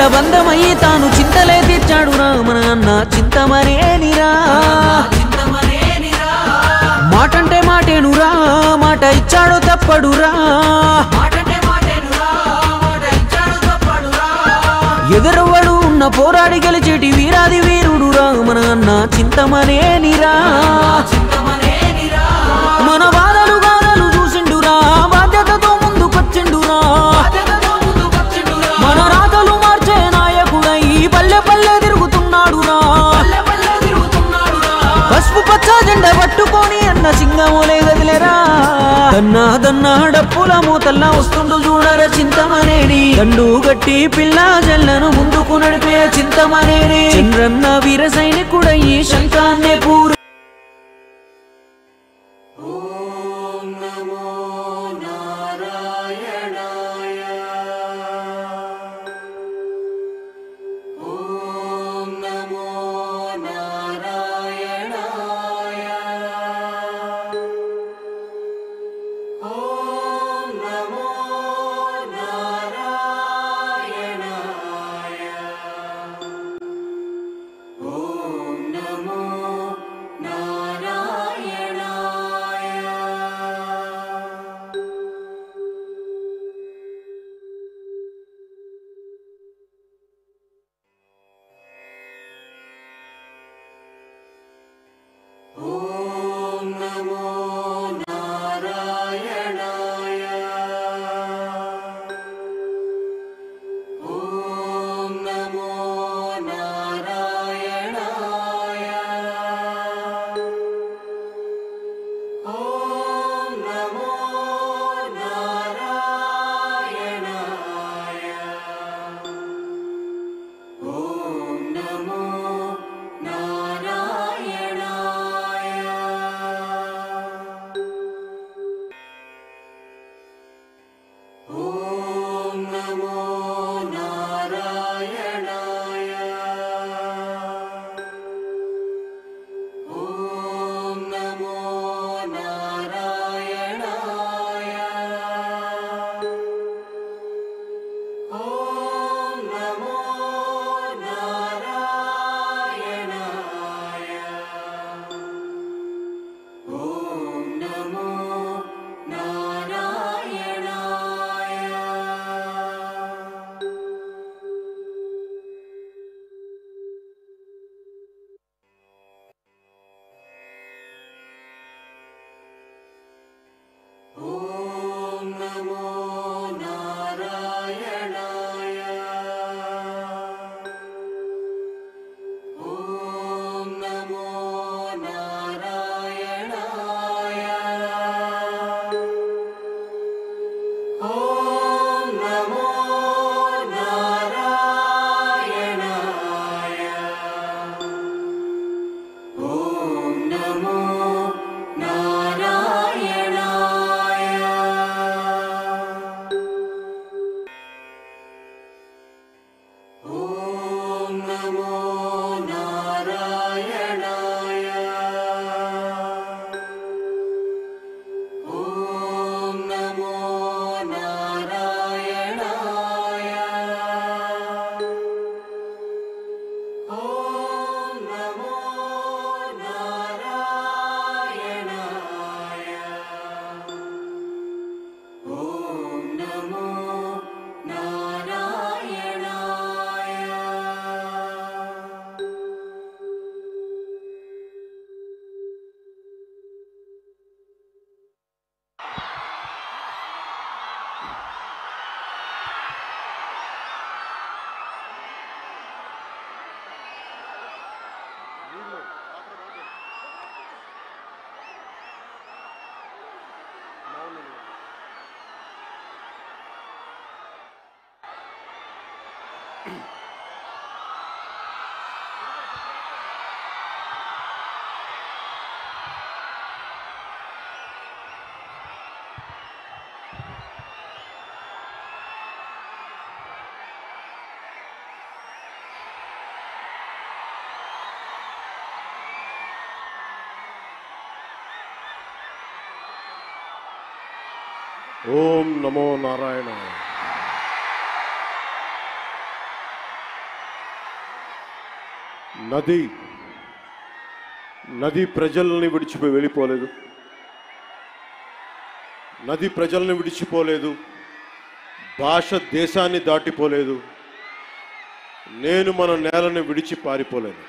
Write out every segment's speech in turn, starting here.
చింతల బంధమయ్యి తాను చింతలే తీర్చాడురా మన అన్న చింతమనేనిరా మాటంటే మాటేనురా మాట ఇచ్చాడు తప్పడురా ఎదురవ్వడు ఉన్న పోరాడి గెలిచేటి వీరాది వీరుడురా మన అన్న చింతమనేనిరా మన బాధలు గాథలు చూసిండురా బాధ్యతతో ముందుకొచ్చిండురా మన రాతలు మార్చే నాయకుడై పల్లె పల్లె తిరుగుతున్నాడురా పసుపు పచ్చ జెండా పట్టుకొని అన్న సింగమోలే గదిలేరా దన్నా దన్నా డప్పుల మూతల్లా వస్తుండు చూడర చింతమనేని దండు గట్టి పిల్ల జల్లను ముందుకు నడిపే చింతమనేని చంద్రన్న వీర సైనికుడయ్యి శంఖాన్నే పూరు ఓం నమో నారాయణ. నది ప్రజల్ని విడిచిపోయి వెళ్ళిపోలేదు. నది ప్రజల్ని విడిచిపోలేదు. భాష దేశాన్ని దాటిపోలేదు. నేను మన నేలను విడిచి పారిపోలేదు.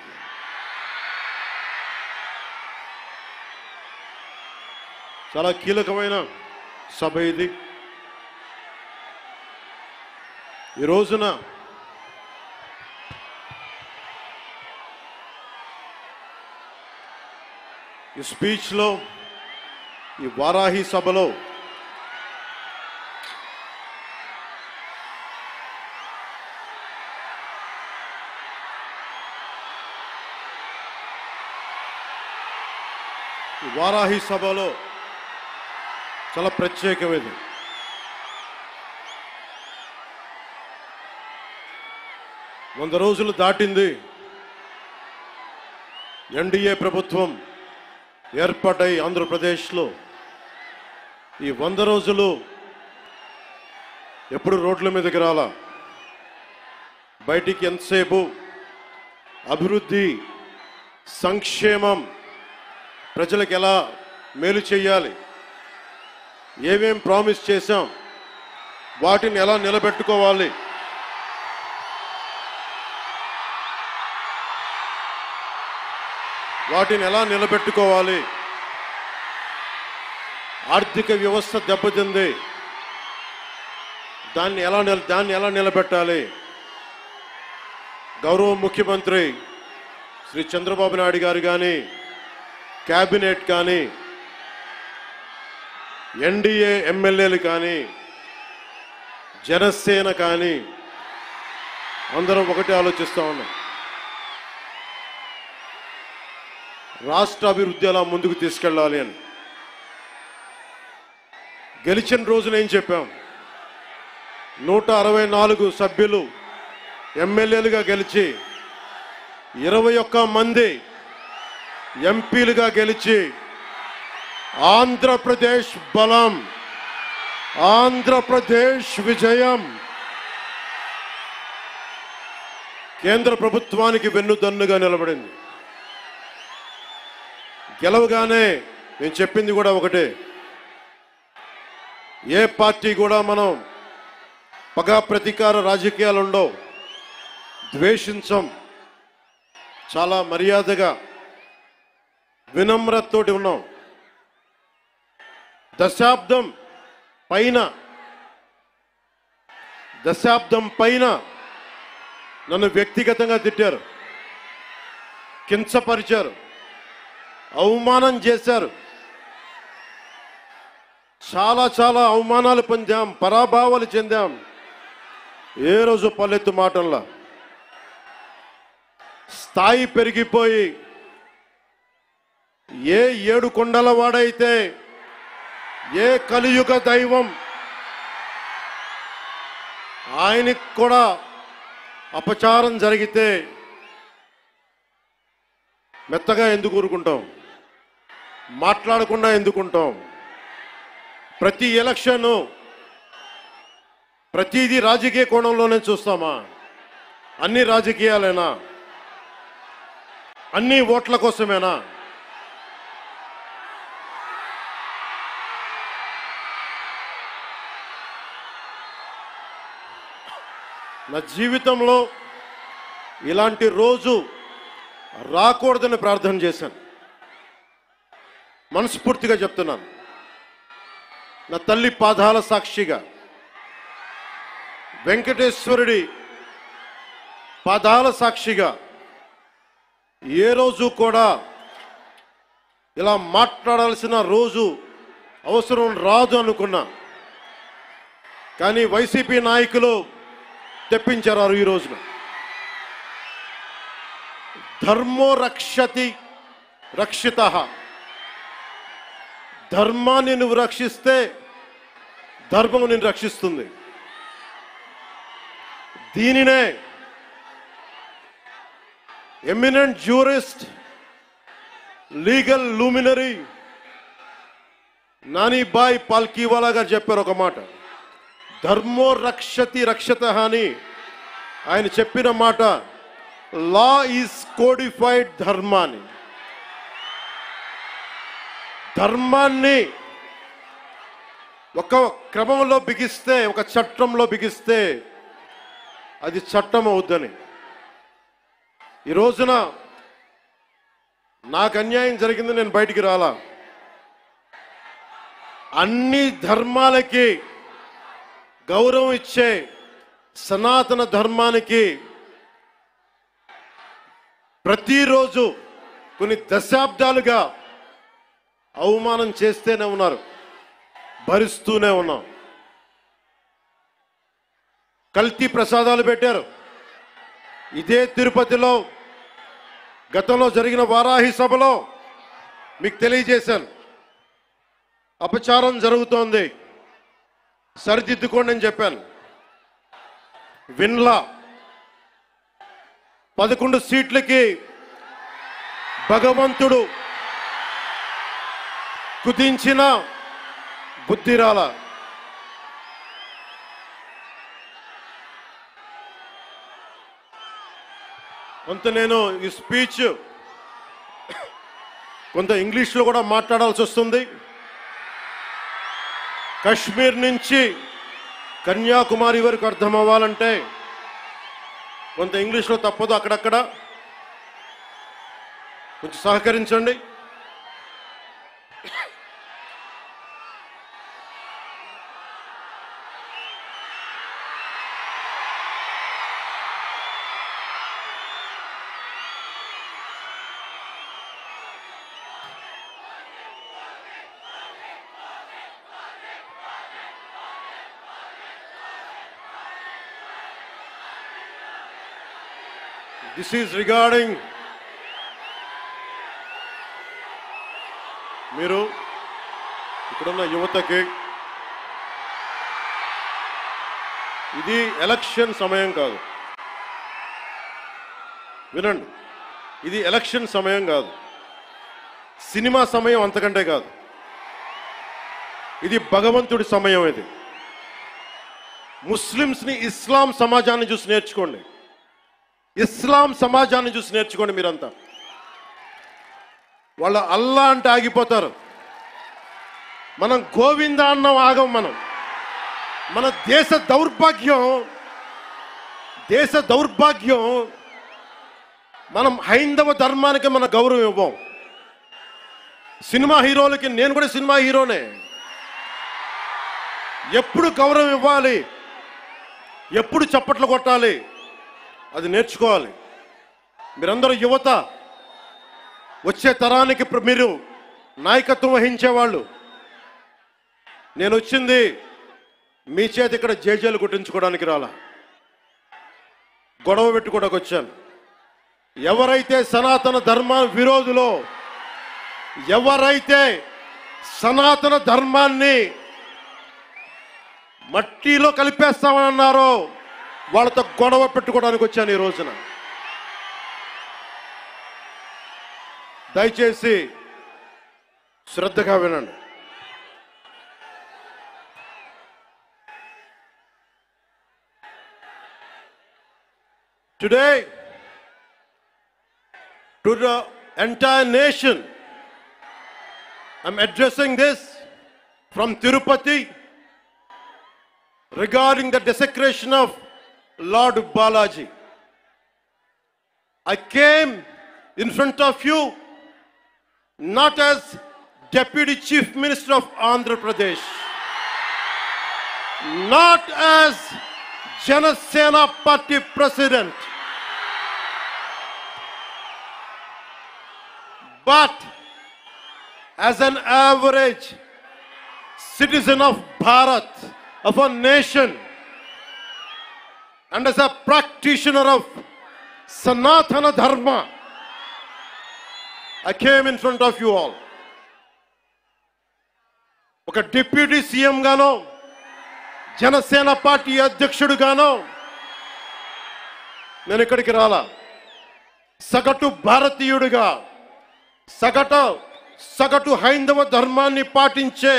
చాలా కీలకమైన సభ ఇది. ఈ రోజున ఈ స్పీచ్లో, ఈ వారాహి సభలో చాలా ప్రత్యేకమైనది. వంద రోజులు దాటింది. ఎన్డీఏ ప్రభుత్వం ఏర్పాటై ఆంధ్రప్రదేశ్లో ఈ 100 రోజులు ఎప్పుడు రోడ్ల మీదకి రాలా. బయటికి ఎంతసేపు అభివృద్ధి, సంక్షేమం, ప్రజలకు ఎలా మేలు చేయాలి, ఏమేం ప్రామిస్ చేశాం, వాటిని ఎలా నిలబెట్టుకోవాలి, ఆర్థిక వ్యవస్థ దెబ్బతింది, దాన్ని ఎలా నిలబెట్టాలి. గౌరవ ముఖ్యమంత్రి శ్రీ చంద్రబాబు నాయుడు గారు కానీ, క్యాబినెట్ కానీ, ఎన్డీఏ ఎమ్మెల్యేలు కానీ, జనసేన కానీ అందరం ఒకటే ఆలోచిస్తూ ఉన్నాం. రాష్ట్ర అభివృద్ధి ఎలా ముందుకు తీసుకెళ్ళాలి అని. గెలిచిన రోజున ఏం చెప్పాం? 164 సభ్యులు ఎమ్మెల్యేలుగా గెలిచి, 21 మంది ఎంపీలుగా గెలిచి, ఆంధ్రప్రదేశ్ బలం, ఆంధ్రప్రదేశ్ విజయం, కేంద్ర ప్రభుత్వానికి వెన్నుదన్నుగా నిలబడింది. గెలవగానే నేను చెప్పింది కూడా ఒకటే, ఏ పార్టీ కూడా మనం పగా ప్రతీకార రాజకీయాలు ఉండవు, ద్వేషించం, చాలా మర్యాదగా వినమ్రతతోటి ఉన్నాం. దశాబ్దం పైన నన్ను వ్యక్తిగతంగా తిట్టారు, కించపరిచారు, అవమానం చేశారు. చాలా అవమానాలు పొందాం, పరాభావాలు చెందాం. ఏ రోజు పల్లెత్తు మాటల్లా స్థాయి పెరిగిపోయి, ఏ 7 కొండల వాడైతే, ఏ కలియుగ దైవం ఆయనకి కూడా అపచారం జరిగితే మెత్తగా ఎందుకు ఊరుకుంటాం? మాట్లాడకుండా ఎందుకుంటాం? ప్రతి ఎలక్షన్ ప్రతిదీ రాజకీయ కోణంలోనే చూస్తామా? అన్ని రాజకీయాలేనా? అన్ని ఓట్ల కోసమేనా? నా జీవితంలో ఇలాంటి రోజు రాకూడదని ప్రార్థన చేశాను. మనస్ఫూర్తిగా చెప్తున్నాను. నా తల్లి పాదాల సాక్షిగా, వెంకటేశ్వరుడి పాదాల సాక్షిగా ఏ రోజు కూడా ఇలా మాట్లాడాల్సిన రోజు అవసరం రాదు అనుకున్నా. కానీ వైసీపీ నాయకులు తెప్పించారు ఈ రోజున. ధర్మో రక్షతి రక్షితః. ధర్మాన్ని నువ్వు రక్షిస్తే ధర్మం నిన్ను రక్షిస్తుంది. దీనినే eminent jurist, legal luminary Nanibhoy Palkhivala గారు చెప్పారు ఒక మాట. ధర్మో రక్షతి రక్షితః అని ఆయన చెప్పిన మాట లా ఈజ్ కోడిఫైడ్ ధర్మాన్ని. ధర్మాన్ని ఒక క్రమంలో బిగిస్తే, ఒక చట్టంలో బిగిస్తే అది చట్టం అవుద్దని. ఈ రోజున నాకు అన్యాయం జరిగింది, నేను బయటికి రాలా. అన్ని ధర్మాలకి గౌరవం ఇచ్చే సనాతన ధర్మానికి ప్రతిరోజు కొన్ని దశాబ్దాలుగా అవమానం చేస్తూనే ఉన్నారు, భరిస్తూనే ఉన్నాం. కల్తీ ప్రసాదాలు పెట్టారు. ఇదే తిరుపతిలో గతంలో జరిగిన వారాహి సభలో మీకు తెలియజేశాను, అపచారం జరుగుతోంది, సరిదిద్దుకోండి అని చెప్పాను. విన్లా 11 సీట్లకి భగవంతుడు కుదించిన బుద్ధిరాల. కొంత నేను ఈ స్పీచ్ కొంత ఇంగ్లీష్లో కూడా మాట్లాడాల్సి వస్తుంది. కశ్మీర్ నుంచి కన్యాకుమారి వరకు అర్థం అవ్వాలంటే కొంత ఇంగ్లీష్లో తప్పదు, అక్కడక్కడ కొంచెం సహకరించండి. This is regarding మీరు ఇక్కడున్న యువతకి, ఇది ఎలక్షన్ సమయం కాదు. వినండి, ఇది ఎలక్షన్ సమయం కాదు, సినిమా సమయం అంతకంటే కాదు. ఇది భగవంతుడి సమయం. ఇది ముస్లిమ్స్ని, ఇస్లాం సమాజాన్ని చూసి నేర్చుకోండి. ఇస్లాం సమాజాన్ని చూసి నేర్చుకోండి. మీరంతా వాళ్ళ అల్లా అంటే ఆగిపోతారు, మనం గోవింద అన్నం ఆగం. మన దేశ దౌర్భాగ్యం మనం హైందవ ధర్మానికి మన గౌరవం ఇవ్వం. సినిమా హీరోలకి, నేను కూడా సినిమా హీరోనే, ఎప్పుడు గౌరవం ఇవ్వాలి, ఎప్పుడు చప్పట్లు కొట్టాలి, అది నేర్చుకోవాలి. మీరందరూ యువత, వచ్చే తరానికి మీరు నాయకత్వం వహించేవాళ్ళు. నేను వచ్చింది మీ చేతి ఇక్కడ జేజేలు కొట్టించుకోవడానికి రాలా, గొడవ పెట్టుకోవడానికి వచ్చాను. ఎవరైతే సనాతన ధర్మ విరోధులో, ఎవరైతే సనాతన ధర్మాన్ని మట్టిలో కలిపేస్తామన్నారో వాళ్ళతో గొడవ పెట్టుకోవడానికి వచ్చాను ఈ రోజున. దయచేసి శ్రద్ధగా వినండి. Today, to the entire nation, I'm addressing this from Tirupati regarding the desecration of Lord Balaji. I came in front of you not as Deputy Chief Minister of Andhra Pradesh, not as Janasena Party President, but as an average citizen of Bharat, of a nation, and as a practitioner of Sanatana Dharma. I came in front of you all. ఒక deputy CM గానో, Janasena party అధ్యక్షుడుగానో నేను ఇక్కడికి రాలా. సగటు భారతీయుడిగా, సగటు హైందవ ధర్మాన్ని పాటించే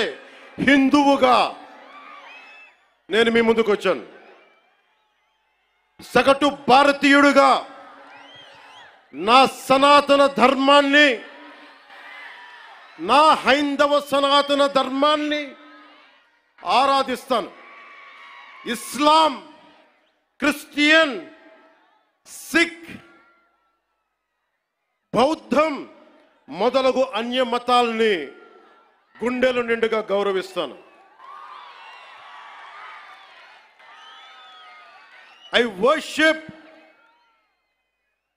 హిందువుగా నేను మీ ముందుకు వచ్చాను. సగటు భారతీయుడిగా నా సనాతన ధర్మాన్ని, నా హైందవ సనాతన ధర్మాన్ని ఆరాధిస్తాను. ఇస్లాం, క్రిస్టియన్, సిక్, బౌద్ధం మొదలగు అన్య మతాల్ని గుండెలు నిండుగా గౌరవిస్తాను. I worship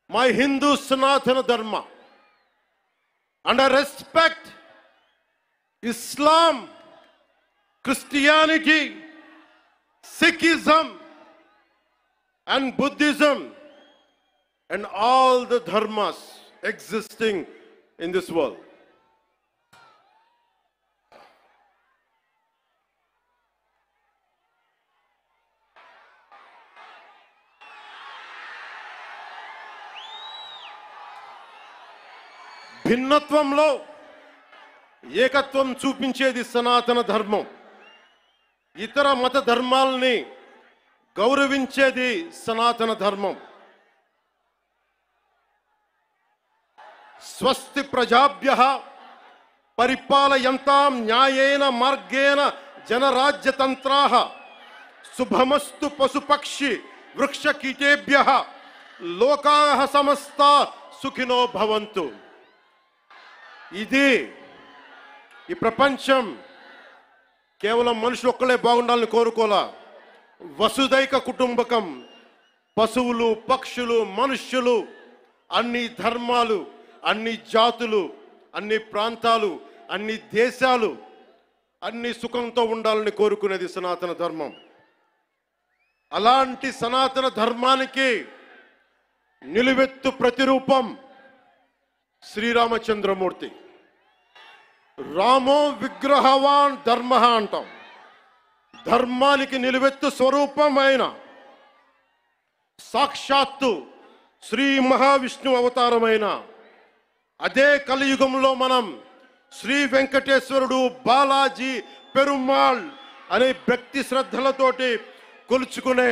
my Hindu Sanatana Dharma and I respect Islam, Christianity, Sikhism and Buddhism and all the dharmas existing in this world. భిన్నత్వంలో ఏకత్వం చూపించేది సనాతన ధర్మం. ఇతర మత ధర్మాలని గౌరవించేది సనాతన ధర్మం. స్వస్తి ప్రజాభ్యః పరిపాలయంతాం న్యాయేన మార్గేణ జనరాజ్యతంత్రాః శుభమస్తు పశుపక్షి వృక్షకీటేభ్యః లోకాః సమస్తా సుఖినో భవంతు. ఇది ఈ ప్రపంచం కేవలం మనుషులు ఒక్కలే బాగుండాలని కోరుకోలా. వసుదైక కుటుంబకం, పశువులు, పక్షులు, మనుష్యులు, అన్ని ధర్మాలు, అన్ని జాతులు, అన్ని ప్రాంతాలు, అన్ని దేశాలు అన్ని సుఖంతో ఉండాలని కోరుకునేది సనాతన ధర్మం. అలాంటి సనాతన ధర్మానికి నిలువెత్తు ప్రతిరూపం శ్రీరామచంద్రమూర్తి. రామో విగ్రహవాన్ ధర్మ అంటాం. ధర్మానికి నిలువెత్తు స్వరూపమైన సాక్షాత్తు శ్రీ మహావిష్ణు అవతారమైన అదే కలియుగంలో మనం శ్రీ వెంకటేశ్వరుడు, బాలాజీ, పెరుమాళ్ అనే భక్తి శ్రద్ధలతోటి కొలుచుకునే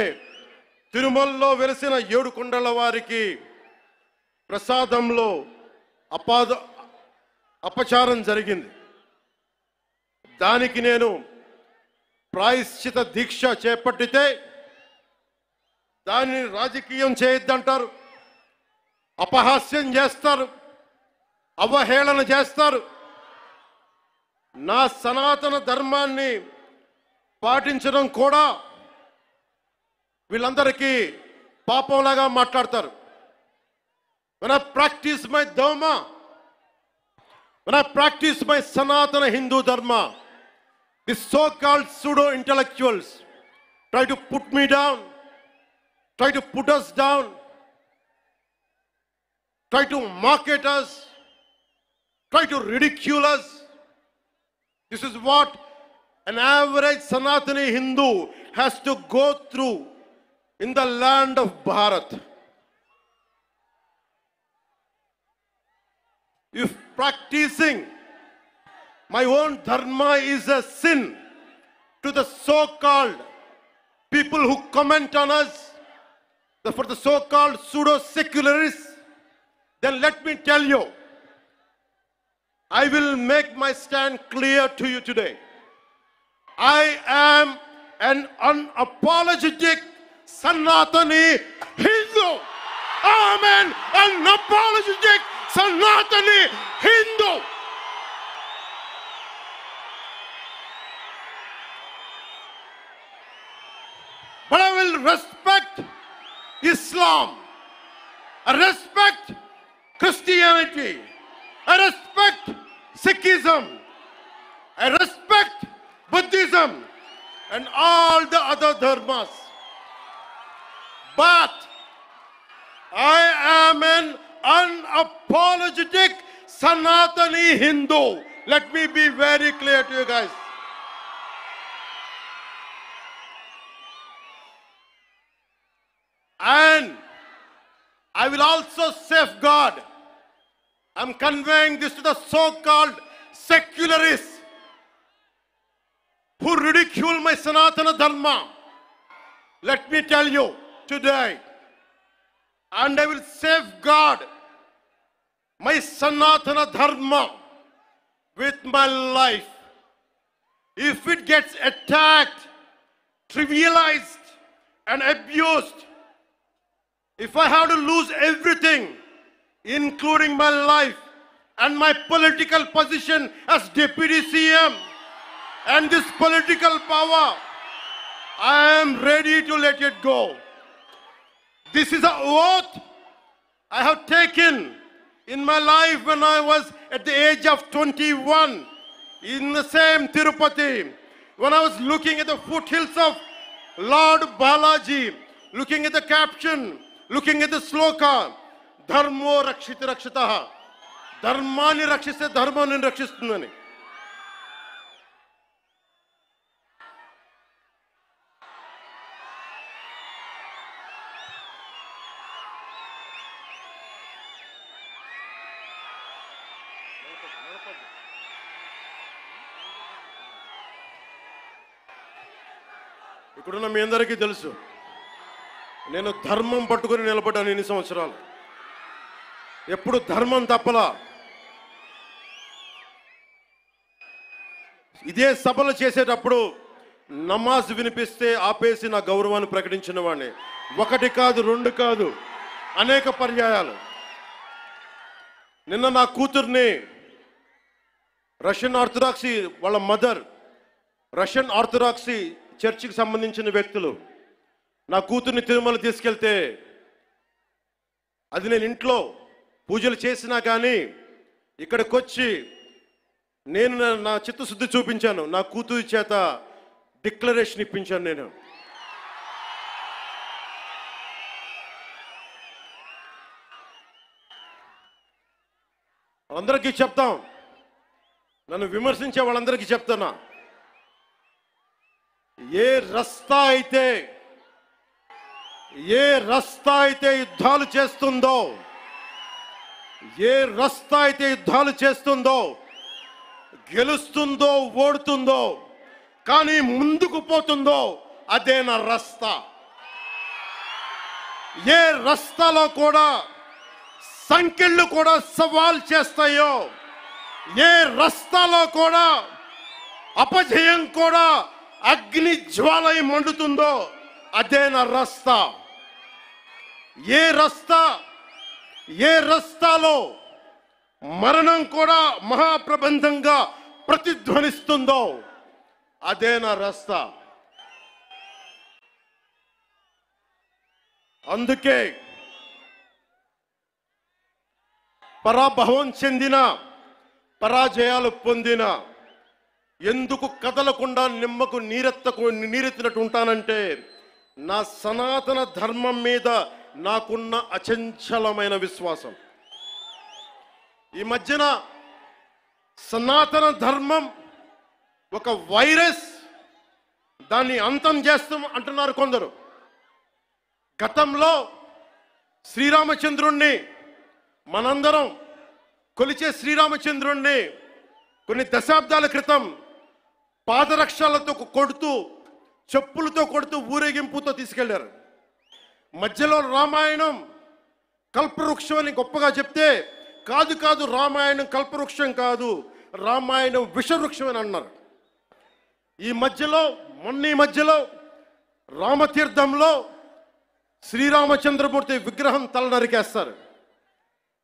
తిరుమలలో వెలిసిన 7 కొండల వారికి ప్రసాదంలో అపచారం జరిగింది. దానికి నేను ప్రాయశ్చిత దీక్ష చేపట్టితే దానిని రాజకీయం చేయొద్దంటారు, అపహాస్యం చేస్తారు, అవహేళన చేస్తారు. నా సనాతన ధర్మాన్ని పాటించడం కూడా వీళ్ళందరికీ పాపంలాగా మాట్లాడతారు. When I practice my dharma, when I practice my Sanatana Hindu Dharma, the so-called pseudo-intellectuals try to put me down, try to put us down, try to mock at us, try to ridicule us. This is what an average Sanatani Hindu has to go through in the land of Bharat. If practicing my own dharma is a sin to the so-called people who comment on us, for the so-called pseudo-secularists, then let me tell you, I will make my stand clear to you today. I am an unapologetic Sanatani Hindu. I am an unapologetic Sanatani Hindu. But I will respect Islam. I respect Christianity. I respect Sikhism. I respect Buddhism and all the other dharmas. But I am an unapologetic Sanatani Hindu. Let me be very clear to you guys. And I will also safeguard. I'm conveying this to the so-called secularists who ridicule my Sanatana Dharma. Let me tell you today, and I will safeguard my Sanatana Dharma with my life. If it gets attacked, trivialized, and abused, if I have to lose everything, including my life and my political position as Deputy CM and this political power, I am ready to let it go. This is an oath I have taken in my life when I was at the age of 21 in the same Tirupati, when I was looking at the foothills of Lord Balaji, looking at the caption, looking at the sloka, Dharmo Rakshita Rakshitaha, Dharmani Rakshiste Dharmani Rakshistundani. ఇక్కడున్న మీ అందరికీ తెలుసు, నేను ధర్మం పట్టుకుని నిలబడ్డాను ఇన్ని సంవత్సరాలు. ఎప్పుడు ధర్మం తప్పలా. ఇదే సభలు చేసేటప్పుడు నమాజ్ వినిపిస్తే ఆపేసి నా గౌరవాన్ని ప్రకటించిన వాడిని. ఒకటి కాదు, రెండు కాదు, అనేక పర్యాయాలు. నిన్న నా కూతుర్ని రష్యన్ ఆర్థడాక్సీ, వాళ్ళ మదర్ రష్యన్ ఆర్థడాక్సీ చర్చికి సంబంధించిన వ్యక్తులు నా కూతుర్ని తిరుమల తీసుకెళ్తే, అది నేను ఇంట్లో పూజలు చేసినా కానీ ఇక్కడికి వచ్చి నేను నా చిత్తశుద్ధి చూపించాను. నా కూతురి చేత డిక్లరేషన్ ఇప్పించాను. నేను అందరికీ చెప్తాం, నన్ను విమర్శించే వాళ్ళందరికీ చెప్తున్నా, ఏ రస్తా అయితే యుద్ధాలు చేస్తుందో, ఏ రస్తా అయితే యుద్ధాలు చేస్తుందో, గెలుస్తుందో ఓడుతుందో, కానీ ముందుకు పోతుందో అదే నా రస్తా. ఏ రస్తాలో కూడా సంఖ్యలు కూడా సవాల్ చేస్తాయో, ఏ రస్తాలో కూడా అపజయం కూడా అగ్ని జ్వాలై మండుతుందో అదే నా రస్తా. ఏ రస్తాలో మరణం కూడా మహాప్రబంధంగా ప్రతిధ్వనిస్తుందో అదే నా రస్తా. అందుకే పరాభవం చెందిన, పరాజయాలు పొందిన ఎందుకు కదలకుండా నిమ్మకు నీరెత్తినట్టు ఉంటానంటే, నా సనాతన ధర్మం మీద నాకున్న అచంచలమైన విశ్వాసం. ఈ మధ్యన సనాతన ధర్మం ఒక వైరస్, దాన్ని అంతం చేస్తాం అంటున్నారు కొందరు. గతంలో శ్రీరామచంద్రుణ్ణి, మనందరం కొలిచే శ్రీరామచంద్రుణ్ణి కొన్ని దశాబ్దాల క్రితం పాదరక్షలతో కొడుతూ, చెప్పులతో కొడుతూ, ఊరేగింపుతో తీసుకెళ్లారు. మధ్యలో రామాయణం కల్పవృక్షం అని గొప్పగా చెప్తే, కాదు రామాయణం కల్పవృక్షం కాదు, రామాయణం విషవృక్షం అని అన్నారు. ఈ మధ్యలో రామతీర్థంలో శ్రీరామచంద్రమూర్తి విగ్రహం తల నరికేస్తారు.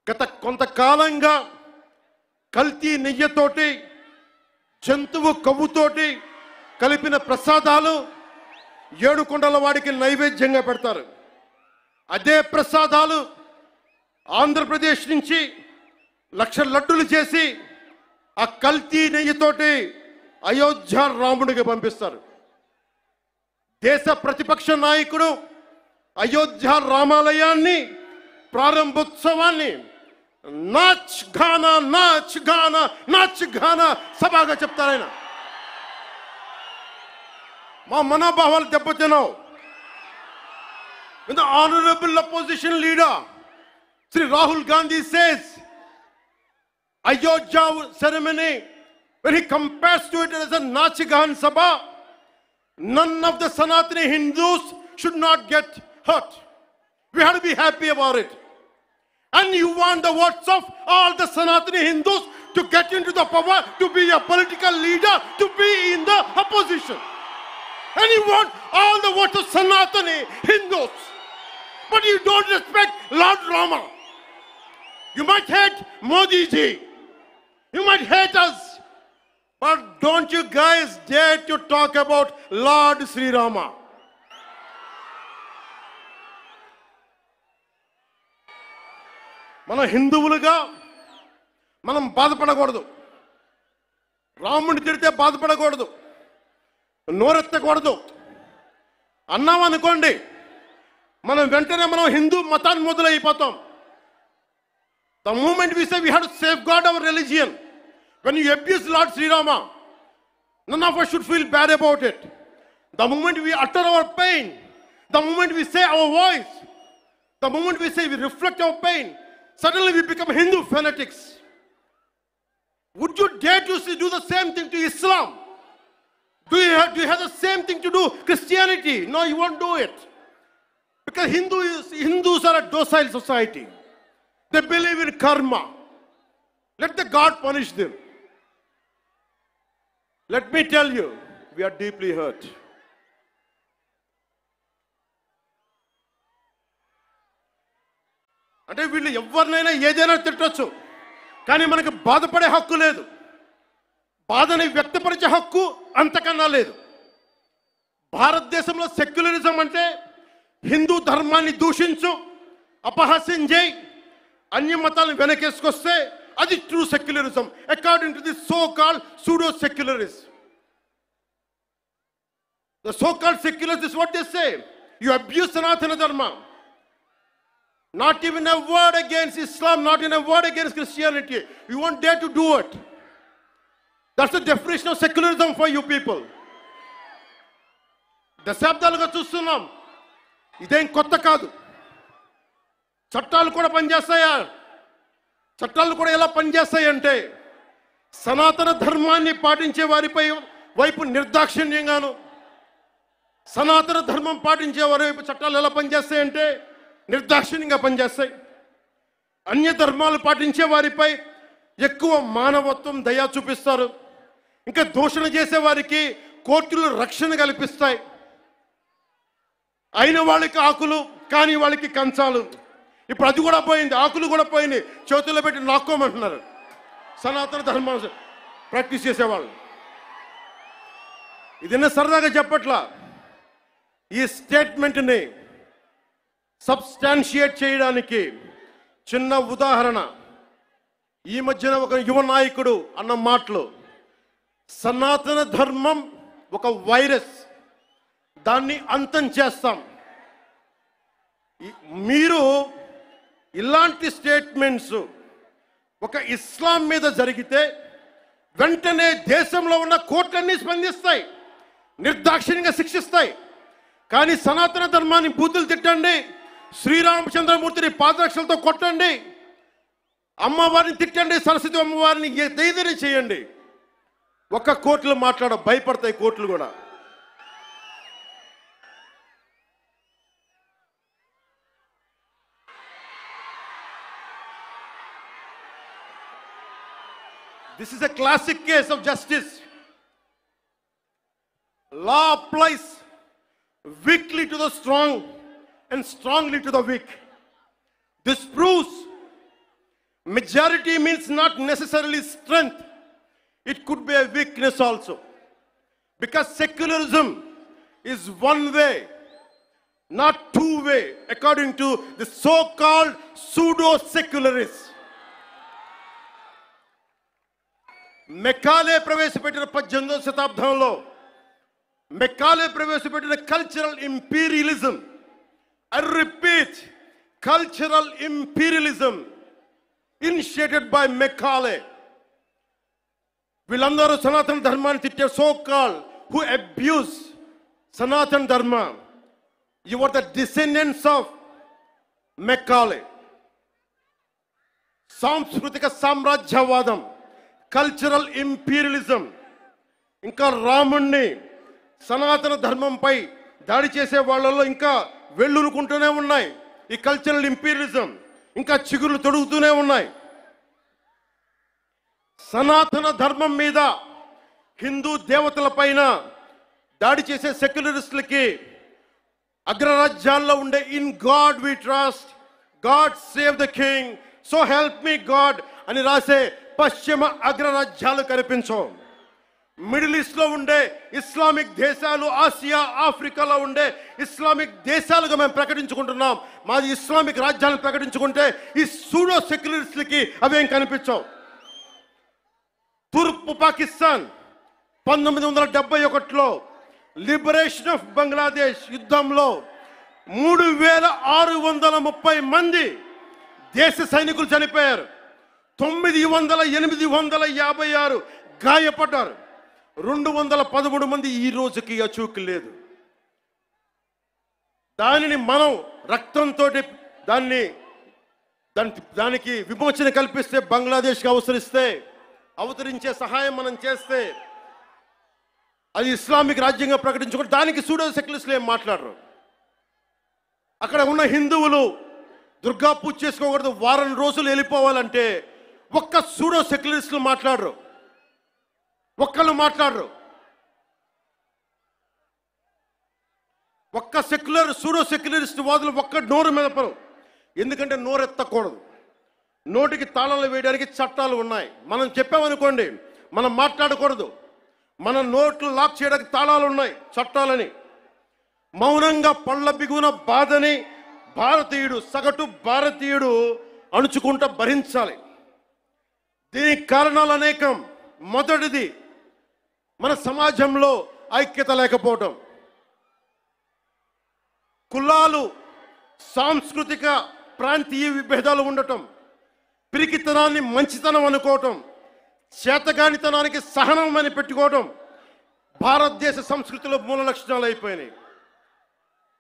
గత కొంతకాలంగా కల్తీ నెయ్యతోటి, జంతువు కొవ్వుతోటి కలిపిన ప్రసాదాలు ఏడుకొండల వాడికి నైవేద్యంగా పెడతారు. అదే ప్రసాదాలు ఆంధ్రప్రదేశ్ నుంచి 1,00,000 లడ్డులు చేసి ఆ కల్తీ నెయ్యితోటి అయోధ్య రాముడికి పంపిస్తారు. దేశ ప్రతిపక్ష నాయకుడు అయోధ్య రామాలయాన్ని ప్రారంభోత్సవాన్ని నాచ్ గానా సభగా చెప్తారు. ఆయన మా మనోభావాలు దెబ్బతిన్నావు. The honorable opposition leader Sri Rahul Gandhi says Ayodhya ceremony, when he compares to it as a Nachigan Sabha, none of the Sanatani Hindus should not get hurt. We have to be happy about it. And you want the votes of all the Sanatani Hindus to get into the power, to be a political leader, to be in the opposition. And you want all the votes of Sanatani Hindus. But you don't respect Lord Rama. You might hate Modi ji. You might hate us. But don't you guys dare to talk about Lord Sri Rama. మన హిందువులుగా మనం బాధపడకూడదు. రాముడిని తిడితే బాధపడకూడదు, నోరెత్తకూడదు. అన్నాం అనుకోండి, మనం వెంటనే మనం హిందూ మతాన్ని మొదలైపోతాం. The moment we say we have to safeguard our religion, when you abuse Lord Sri Rama, none of us should feel bad about it. The moment we utter our pain, the moment we say our voice, the moment we say we reflect our pain, suddenly we become Hindu fanatics. Would you dare to do the same thing to Islam? Do you have the same thing to do Christianity? No, you won't do it. Because Hindus are a docile society. They believe in karma. Let the God punish them. Let me tell you, we are deeply hurt. అంటే వీళ్ళు ఎవరినైనా ఏదైనా తిట్టొచ్చు, కానీ మనకు బాధపడే హక్కు లేదు. బాధని వ్యక్తపరిచే హక్కు అంతకన్నా లేదు. భారతదేశంలో సెక్యులరిజం అంటే హిందూ ధర్మాన్ని దూషించు, అపహాస్యం చేయి, అన్య మతాలను వెనకేసుకొస్తే అది true secularism according to the so called pseudo secularist. The so called secularists is what they say. You abuse Sanatana Dharma. Not even a word against Islam, not even a word against Christianity. You won't dare to do it. That's the definition of secularism for you people. దశాబ్దాలుగా చూస్తున్నాం, ఇదేం కొత్త కాదు. చట్టాలు కూడా పనిచేస్తాయా? చట్టాలు కూడా ఎలా పనిచేస్తాయంటే సనాతన ధర్మాన్ని పాటించే వారిపై వైపు నిర్దాక్షిణ్యంగాను, సనాతన ధర్మం పాటించే వారి వైపు చట్టాలు ఎలా పనిచేస్తాయంటే నిర్దాక్షిణ్యంగా పనిచేస్తాయి. అన్య ధర్మాలు పాటించే వారిపై ఎక్కువ మానవత్వం, దయ చూపిస్తారు. ఇంకా దూషణ చేసే వారికి కోర్టులు రక్షణ కల్పిస్తాయి. అయిన వాళ్ళకి ఆకులు, కాని వాళ్ళకి కంచాలు. ఇప్పుడు అది కూడా పోయింది, ఆకులు కూడా పోయింది, చేతుల్లో పెట్టి నాక్కోమంటున్నారు సనాతన ధర్మం ప్రాక్టీస్ చేసేవాళ్ళు. ఇదన్నా సరదాగా చెప్పట్లా. ఈ స్టేట్మెంట్ని సబ్స్టాన్షియేట్ చేయడానికి చిన్న ఉదాహరణ. ఈ మధ్యన ఒక యువ నాయకుడు అన్న మాటలు, సనాతన ధర్మం ఒక వైరస్, దాన్ని అంతం చేస్తాం. మీరు ఇలాంటి స్టేట్మెంట్స్ ఒక ఇస్లాం మీద జరిగితే వెంటనే దేశంలో ఉన్న కోర్టులన్నీ స్పందిస్తాయి, నిర్దాక్షిణ్యంగా శిక్షిస్తాయి. కానీ సనాతన ధర్మాన్ని బూతులు తిట్టండి, శ్రీరామచంద్రమూర్తిని పాదరక్షలతో కొట్టండి, అమ్మవారిని తిట్టండి, సరస్వతి అమ్మవారిని ఏదైనా చేయండి, ఒక్క కోర్టులు భయపడతాయి కోర్టులు కూడా. This is a classic case of justice. Law applies weakly to the strong and strongly to the weak. This proves majority means not necessarily strength. It could be a weakness also. Because secularism is one way, not two way, according to the so-called pseudo-secularists. Macaulay ప్రవేశపెట్టిన 18వ శతాబ్దంలో Macaulay ప్రవేశపెట్టిన cultural imperialism, I repeat, cultural imperialism initiated by Macaulay. వీళ్ళందరూ సనాతన ధర్మాన్ని తిట్టే so call who abuse Sanatana Dharma, you are the descendants of Macaulay. సాంస్కృతిక సామ్రాజ్యవాదం, cultural imperialism, ఇంకా రాముణ్ణి సనాతన ధర్మంపై దాడి చేసే వాళ్ళలో ఇంకా వెళ్ళునుకుంటూనే ఉన్నాయి ఈ కల్చరల్ ఇంపీరియలిజం. ఇంకా చిగురులు తొడుగుతూనే ఉన్నాయి. సనాతన ధర్మం మీద, హిందూ దేవతల పైన దాడి చేసే సెక్యులరిస్టులకి అగ్రరాజ్యాల్లో ఉండే in God we trust, God save the king, so help me God అని రాసే పశ్చిమ అగ్రరాజ్యాలు కనిపించవు. మిడిల్ ఈస్ట్లో ఉండే ఇస్లామిక్ దేశాలు, ఆసియా ఆఫ్రికాలో ఉండే ఇస్లామిక్ దేశాలుగా మేము ప్రకటించుకుంటున్నాం. మాది ఇస్లామిక్ రాజ్యాలను ప్రకటించుకుంటే ఈ సూడో సెక్యులరిస్టులకి అవేం కనిపించవు. తూర్పు పాకిస్తాన్ 1971లో లిబరేషన్ ఆఫ్ బంగ్లాదేశ్ యుద్ధంలో 3630 మంది దేశ సైనికులు చనిపోయారు. 856 గాయపడ్డారు. 213 మంది ఈ రోజుకి అచూకు లేదు. దానిని మనం రక్తంతో దానికి విమోచన కల్పిస్తే, బంగ్లాదేశ్కి అవతరించే సహాయం మనం చేస్తే అది ఇస్లామిక్ రాజ్యంగా ప్రకటించుకుంటే దానికి సూడో సెక్యులరిస్టులు ఏం మాట్లాడరు. అక్కడ ఉన్న హిందువులు దుర్గా పూజ చేసుకోకూడదు, వారం రోజులు వెళ్ళిపోవాలంటే ఒక్క సూడో సెక్యులరిస్టులు మాట్లాడరు. ఒక్కళ్ళు మాట్లాడరు. ఒక్క సూడో సెక్యులరిస్ట్ వాదులు ఒక్క నోరు మెదపరు. ఎందుకంటే నోరెత్తకూడదు. నోటికి తాళాలు వేయడానికి చట్టాలు ఉన్నాయి. మనం చెప్పామనుకోండి, మనం మాట్లాడకూడదు. మన నోట్లు లాక్ చేయడానికి తాళాలు ఉన్నాయి, చట్టాలని. మౌనంగా పళ్ళ బిగున బాధని సగటు భారతీయుడు అణుచుకుంటూ భరించాలి. దీనికి కారణాలు అనేకం. మొదటిది, మన సమాజంలో ఐక్యత లేకపోవటం. కులాలు, సాంస్కృతిక ప్రాంతీయ విభేదాలు ఉండటం, పిరికితనాన్ని మంచితనం అనుకోవటం, చేతగానితనానికి సహనం అని పెట్టుకోవటం భారతదేశ సంస్కృతిలో మూల లక్షణాలు అయిపోయినాయి.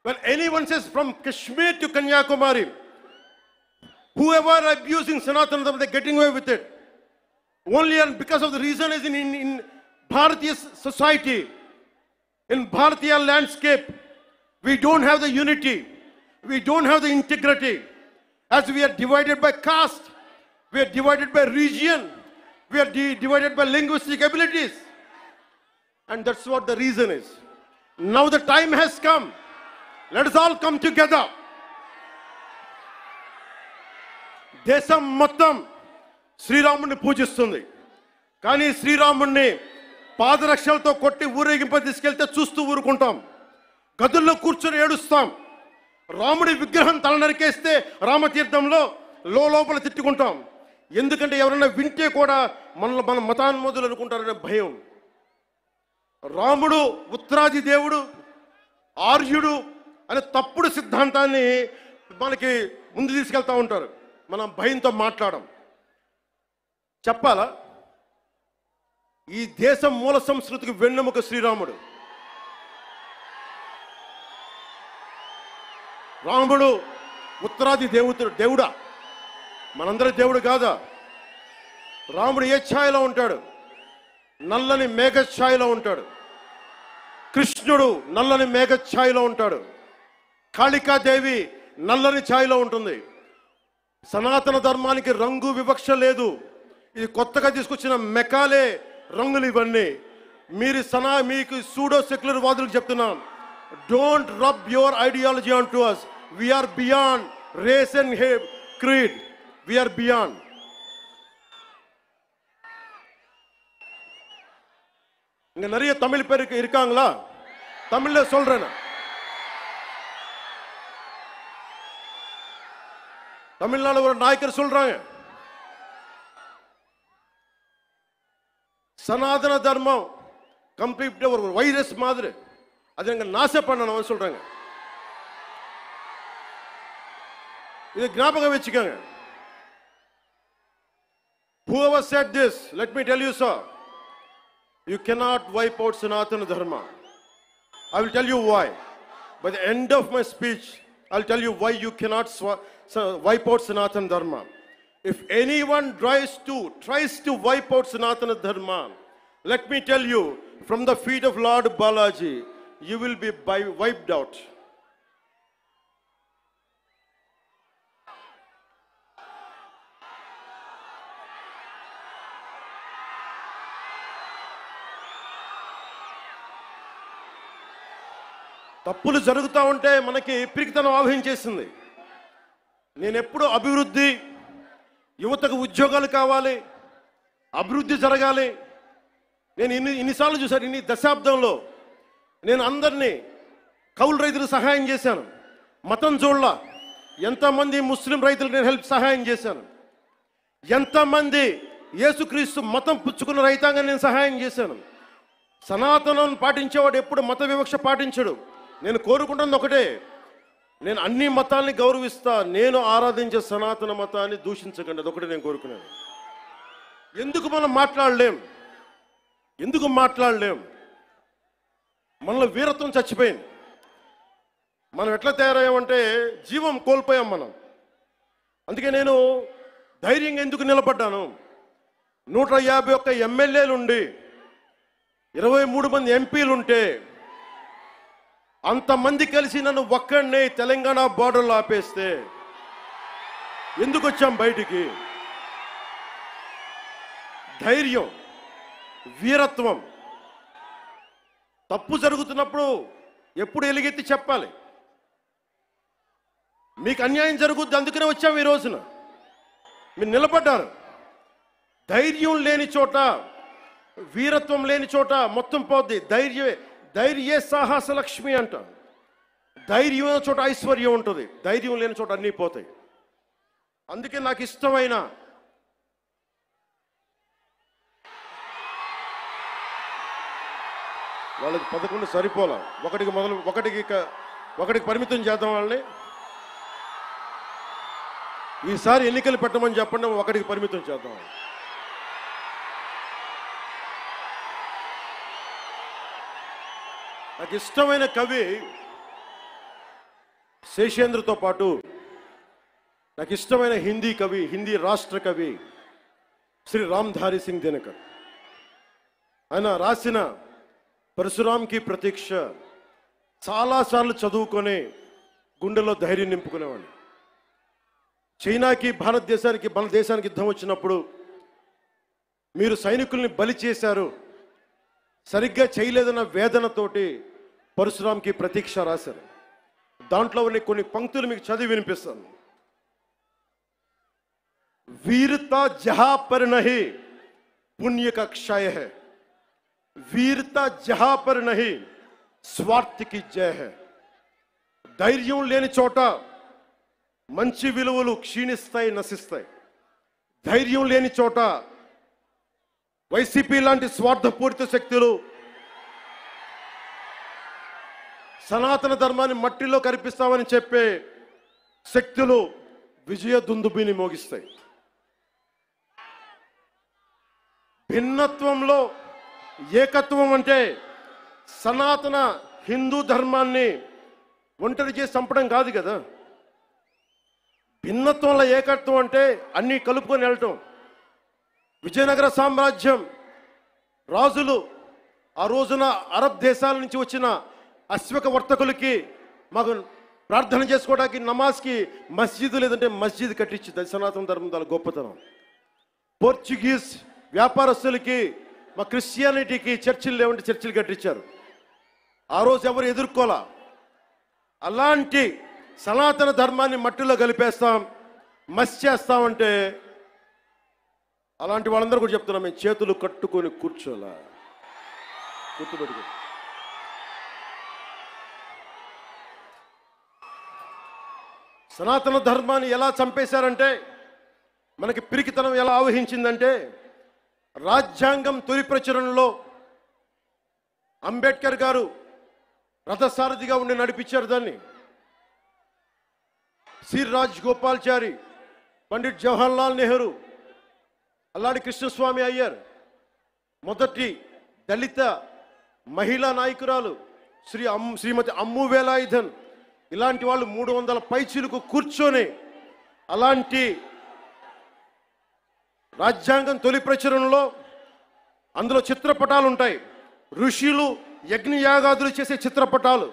When anyone says from Kashmir to Kanyakumari, whoever are abusing Sanatana Dharma, they're getting away with it. Only and because of the reason is in Bharatiya society, in Bharatiya landscape, we don't have the unity, we don't have the integrity. As we are divided by caste, we are divided by region, we are divided by linguistic abilities. And that's what the reason is. Now the time has come. Let us all come together. దేశం మొత్తం శ్రీరాముడిని పూజిస్తుంది. కానీ శ్రీరాముడిని పాదరక్షలతో కొట్టి ఊరేగింప తీసుకెళ్తే చూస్తూ ఊరుకుంటాం. గదుల్లో కూర్చొని ఏడుస్తాం. రాముడి విగ్రహం తల నరికేస్తే రామతీర్థంలో లోపల తిట్టుకుంటాం. ఎందుకంటే ఎవరైనా వింటే కూడా మన మతాన్మోదులు అనుకుంటారనే భయం. రాముడు ఉత్తరాది దేవుడు, ఆర్యుడు అనే తప్పుడు సిద్ధాంతాన్ని మనకి ముందు తీసుకెళ్తా ఉంటారు. మనం భయంతో మాట్లాడం. చెప్పాలా, ఈ దేశం మూల సంస్కృతికి వెన్నెముక శ్రీరాముడు. రాముడు ఉత్తరాది దేవుడా? మనందరి దేవుడు కాదా? రాముడు ఏ ఛాయలో ఉంటాడు? నల్లని మేఘ ఛాయలో ఉంటాడు. కృష్ణుడు నల్లని మేఘ ఛాయలో ఉంటాడు. కాళికాదేవి నల్లని ఛాయలో ఉంటుంది. సనాతన ధర్మానికి రంగు వివక్ష లేదు. ఇది కొత్తగా తీసుకొచ్చిన మెకాలే రంగులు ఇవన్నీ. మీకు సూడో సెక్యులర్ వాదులకు చెప్తున్నాం, don't rub your ideology on to us. We are beyond race and creed. We are beyond. இங்க நிறைய தமிழ் பேர் இருக்காங்களா? தமிழ்ல சொல்றேன். தமிழ்நாடு ஒரு நாயக்கர் சொல்றாங்க, சனாதன தர்மம் கம்ப்ளீட் ஒரு வைரஸ் மாதிரி, அது எங்க நாச பண்ணணும் சொல்றாங்க. இது ஞாபகம் வச்சுக்கோங்க. Whoever said this, let me tell you, sir, you cannot wipe out Sanatana Dharma. I will tell you why. By the end of my speech, I'll tell you why you cannot wipe out Sanatana Dharma. If anyone tries to wipe out Sanatana Dharma, let me tell you, from the feet of Lord Balaji, you will be wiped out. తప్పులు జరుగుతూ ఉంటే మనకి పిరికితనం ఆవహించేసింది. నేను ఎప్పుడు అభివృద్ధి, యువతకు ఉద్యోగాలు కావాలి, అభివృద్ధి జరగాలి. నేను ఇన్నిసార్లు చూశాను. ఇన్ని దశాబ్దంలో నేను అందరినీ కౌలు రైతులకు సహాయం చేశాను. మతం చూడలా. ఎంతమంది ముస్లిం రైతులకు నేను సహాయం చేశాను. ఎంతమంది యేసుక్రీస్తు మతం పుచ్చుకున్న రైతాంగం నేను సహాయం చేశాను. సనాతనం పాటించేవాడు ఎప్పుడు మత వివక్ష పాటించడు. నేను కోరుకుంటున్నది ఒకటే, నేను అన్ని మతాల్ని గౌరవిస్తా, నేను ఆరాధించే సనాతన మతాన్ని దూషించకండి. అదొకటి నేను కోరుకున్నాను. ఎందుకు మనం మాట్లాడలేం? ఎందుకు మాట్లాడలేం? మనలో వీరత్వం చచ్చిపోయింది. మనం ఎట్లా తయారయ్యామంటే జీవం కోల్పోయాం మనం. అందుకే నేను ధైర్యంగా ఎందుకు నిలబడ్డాను? 151 ఎమ్మెల్యేలుండి 23 మంది ఎంపీలుంటే అంతమంది కలిసి నన్ను ఒక్కడినే తెలంగాణ బార్డర్లో ఆపేస్తే ఎందుకు వచ్చాం బయటికి? ధైర్యం, వీరత్వం. తప్పు జరుగుతున్నప్పుడు ఎప్పుడు ఎలుగెత్తి చెప్పాలి. మీకు అన్యాయం జరుగుద్ది, అందుకనే వచ్చాం ఈ రోజున. మీరు నిలబడ్డారు. ధైర్యం లేని చోట, వీరత్వం లేని చోట మొత్తం పోద్ది. ధైర్యే సాహస లక్ష్మి అంట. ధైర్యం ఉన్న చోట ఐశ్వర్యం ఉంటుంది, ధైర్యం లేని చోట అన్నీ పోతాయి. అందుకే నాకు ఇష్టమైన వాళ్ళకి 11 సరిపోలా. ఒకటికి పరిమితం చేద్దాం వాళ్ళని. ఈసారి ఎన్నికలు పెట్టమని చెప్పండి, ఒకటికి పరిమితం చేద్దాం. నాకు ఇష్టమైన కవి శేషేంద్రతో పాటు నాకు ఇష్టమైన హిందీ కవి, హిందీ రాష్ట్ర కవి శ్రీ రామ్ధారి సింగ్ దినకర్. ఆయన రాసిన పరశురాంకి ప్రతీక్ష చాలాసార్లు చదువుకొని గుండెలో ధైర్యం నింపుకునేవాడిని. చైనాకి మన దేశానికి యుద్ధం వచ్చినప్పుడు మీరు సైనికుల్ని బలి చేశారు, సరిగ్గా చేయలేదన్న వేదనతోటి పరశురాంకి ప్రతీక్ష రాశారు. దాంట్లో ఉన్న కొన్ని పంక్తులు మీకు చదివి వినిపిస్తాను. वीरता जहां पर नहीं पुण्य का क्षय है, वीरता जहां पर नहीं स्वार्थ की जय है. ధైర్యం లేని చోట మంచి విలువలు క్షీణిస్తాయి, నశిస్తాయి. ధైర్యం లేని చోట వైసీపీ లాంటి స్వార్థపూరిత శక్తులు సనాతన ధర్మాన్ని మట్టిలో కరిపిస్తామని చెప్పే శక్తులు విజయ దుందుబిని మోగిస్తాయి. భిన్నత్వంలో ఏకత్వం అంటే సనాతన హిందూ ధర్మాన్ని ఒంటరి చేసి చంపడం కాదు కదా. భిన్నత్వంలో ఏకత్వం అంటే అన్నీ కలుపుకొని వెళ్ళటం. విజయనగర సామ్రాజ్యం రాజులు ఆ రోజున అరబ్ దేశాల నుంచి వచ్చిన అశ్వక వర్తకులకి మాకు ప్రార్థన చేసుకోవడానికి నమాజ్కి మస్జిద్ లేదంటే మస్జిద్ కట్టించింది. అది సనాతన ధర్మం దాని గొప్పతనం. పోర్చుగీస్ వ్యాపారస్తులకి మా క్రిస్టియానిటీకి చర్చిలు లేవంటే చర్చిలు కట్టించారు. ఆ రోజు ఎవరు ఎదుర్కోలా. అలాంటి సనాతన ధర్మాన్ని మట్టిలో కలిపేస్తాం, మస్ చేస్తామంటే అలాంటి వాళ్ళందరూ కూడా చెప్తున్నాం, మేము చేతులు కట్టుకొని కూర్చోలా. గుర్తుపెట్టుకో. సనాతన ధర్మాన్ని ఎలా చంపేశారంటే, మనకి పిరికితనం ఎలా ఆవహించిందంటే, రాజ్యాంగం తొలి ప్రచురణలో అంబేద్కర్ గారు రథసారథిగా ఉండి నడిపించారు దాన్ని. సి రాజగోపాల్చారి, పండిట్ జవహర్లాల్ నెహ్రూ, అల్లాడి కృష్ణస్వామి అయ్యర్, మొదటి దళిత మహిళా నాయకురాలు శ్రీమతి అమ్ము వేలాయుధన్, ఇలాంటి వాళ్ళు 300 పైచీలకు కూర్చొని అలాంటి రాజ్యాంగం తొలి ప్రచురణలో అందులో చిత్రపటాలు ఉంటాయి. ఋషులు యజ్ఞయాగాదులు చేసే చిత్రపటాలు,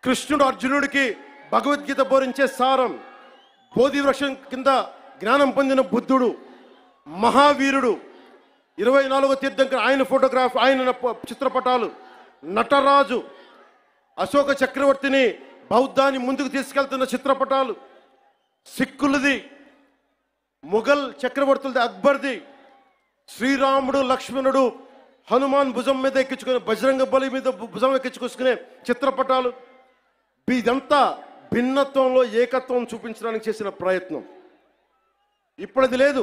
కృష్ణుడు అర్జునుడికి భగవద్గీత బోధించే సారం, బోధి వృక్షం కింద జ్ఞానం పొందిన బుద్ధుడు, మహావీరుడు, 24వ తీర్థంకర్ ఆయన ఫోటోగ్రాఫ్, ఆయన చిత్రపటాలు, నటరాజు, అశోక చక్రవర్తిని బౌద్ధాన్ని ముందుకు తీసుకెళ్తున్న చిత్రపటాలు, సిక్కులది, ముఘల్ చక్రవర్తులది, అక్బర్ది, శ్రీరాముడు లక్ష్మణుడు హనుమాన్ భుజం మీద ఎక్కించుకునే, బజరంగ బలి మీద భుజం ఎక్కించుకొసుకునే చిత్రపటాలు. ఇదంతా భిన్నత్వంలో ఏకత్వం చూపించడానికి చేసిన ప్రయత్నం. ఇప్పుడది లేదు.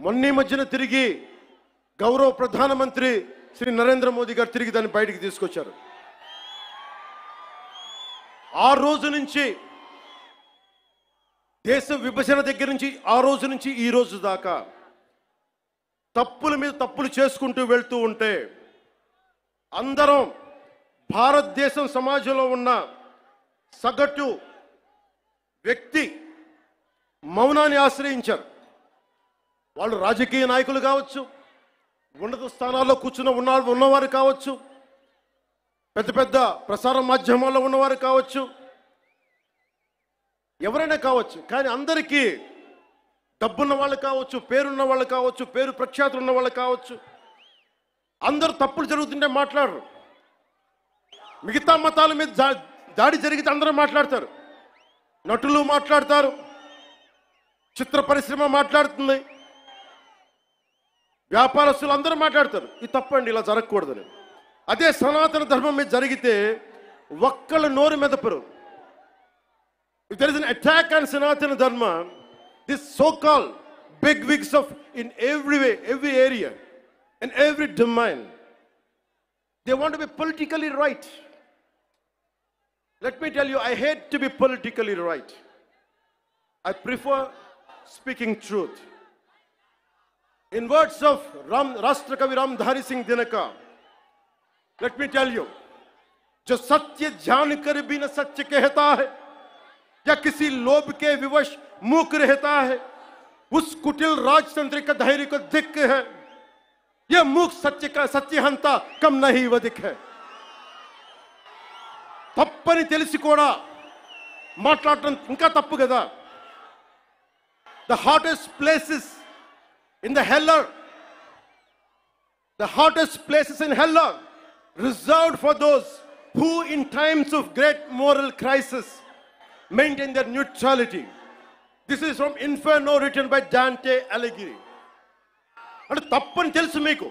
మొన్న మధ్యన తిరిగి గౌరవ ప్రధానమంత్రి శ్రీ నరేంద్ర మోదీ గారు తిరిగి దాన్ని బయటికి తీసుకొచ్చారు. ఆ రోజు నుంచి, దేశ విభజన దగ్గర నుంచి ఆ రోజు నుంచి ఈ రోజు దాకా తప్పుల మీద తప్పులు చేసుకుంటూ వెళ్తూ ఉంటే అందరం భారతదేశం సమాజంలో ఉన్న సగటు వ్యక్తి మౌనాన్ని ఆశ్రయించారు. వాళ్ళు రాజకీయ నాయకులు కావచ్చు, ఉన్నత స్థానాల్లో కూర్చున్న ఉన్నవారు కావచ్చు, పెద్ద పెద్ద ప్రసార మాధ్యమాల్లో ఉన్నవారు కావచ్చు, ఎవరైనా కావచ్చు. కానీ అందరికీ డబ్బున్న వాళ్ళు కావచ్చు, పేరున్న వాళ్ళు కావచ్చు, పేరు ప్రఖ్యాతులు ఉన్న వాళ్ళు కావచ్చు, అందరూ తప్పులు జరుగుతుంటే మాట్లాడరు. మిగతా మతాల మీద దాడి జరిగితే అందరూ మాట్లాడతారు. నటులు మాట్లాడతారు, చిత్ర పరిశ్రమ మాట్లాడుతుంది, వ్యాపారస్తులు అందరూ మాట్లాడతారు. ఇది తప్పండి, ఇలా జరగకూడదని. అదే సనాతన ధర్మం మీద జరిగితే ఒక్కళ్ళ నోరు మెదపరు. If there is an attack on Sanatana Dharma, this so-called big wigs of in every way, every area, and every domain, they want to be politically right. Let me tell you, I hate to be politically right. I prefer speaking truth. In words of Rashtrakavi Ramdhari Singh Dinaka, let me tell you, जो सत्य जान कर भी न सत्य कहता है या किसी लोभ के विवश मूक रहता है, उस कुटिल राजतंत्र का धैर्य को धिक्क है. यह मूक सत्य का सत्यहंता कम नहीं वधिक है. తప్పని తెలిసి కూడా మాట్లాడటం ఇంకా తప్పు కదా. The hottest places in the hell are, the hottest places in hell are reserved for those who in times of great moral crisis maintain their neutrality. This is from Inferno written by Dante Alighieri. అంటే తప్పని తెలుసు మీకు,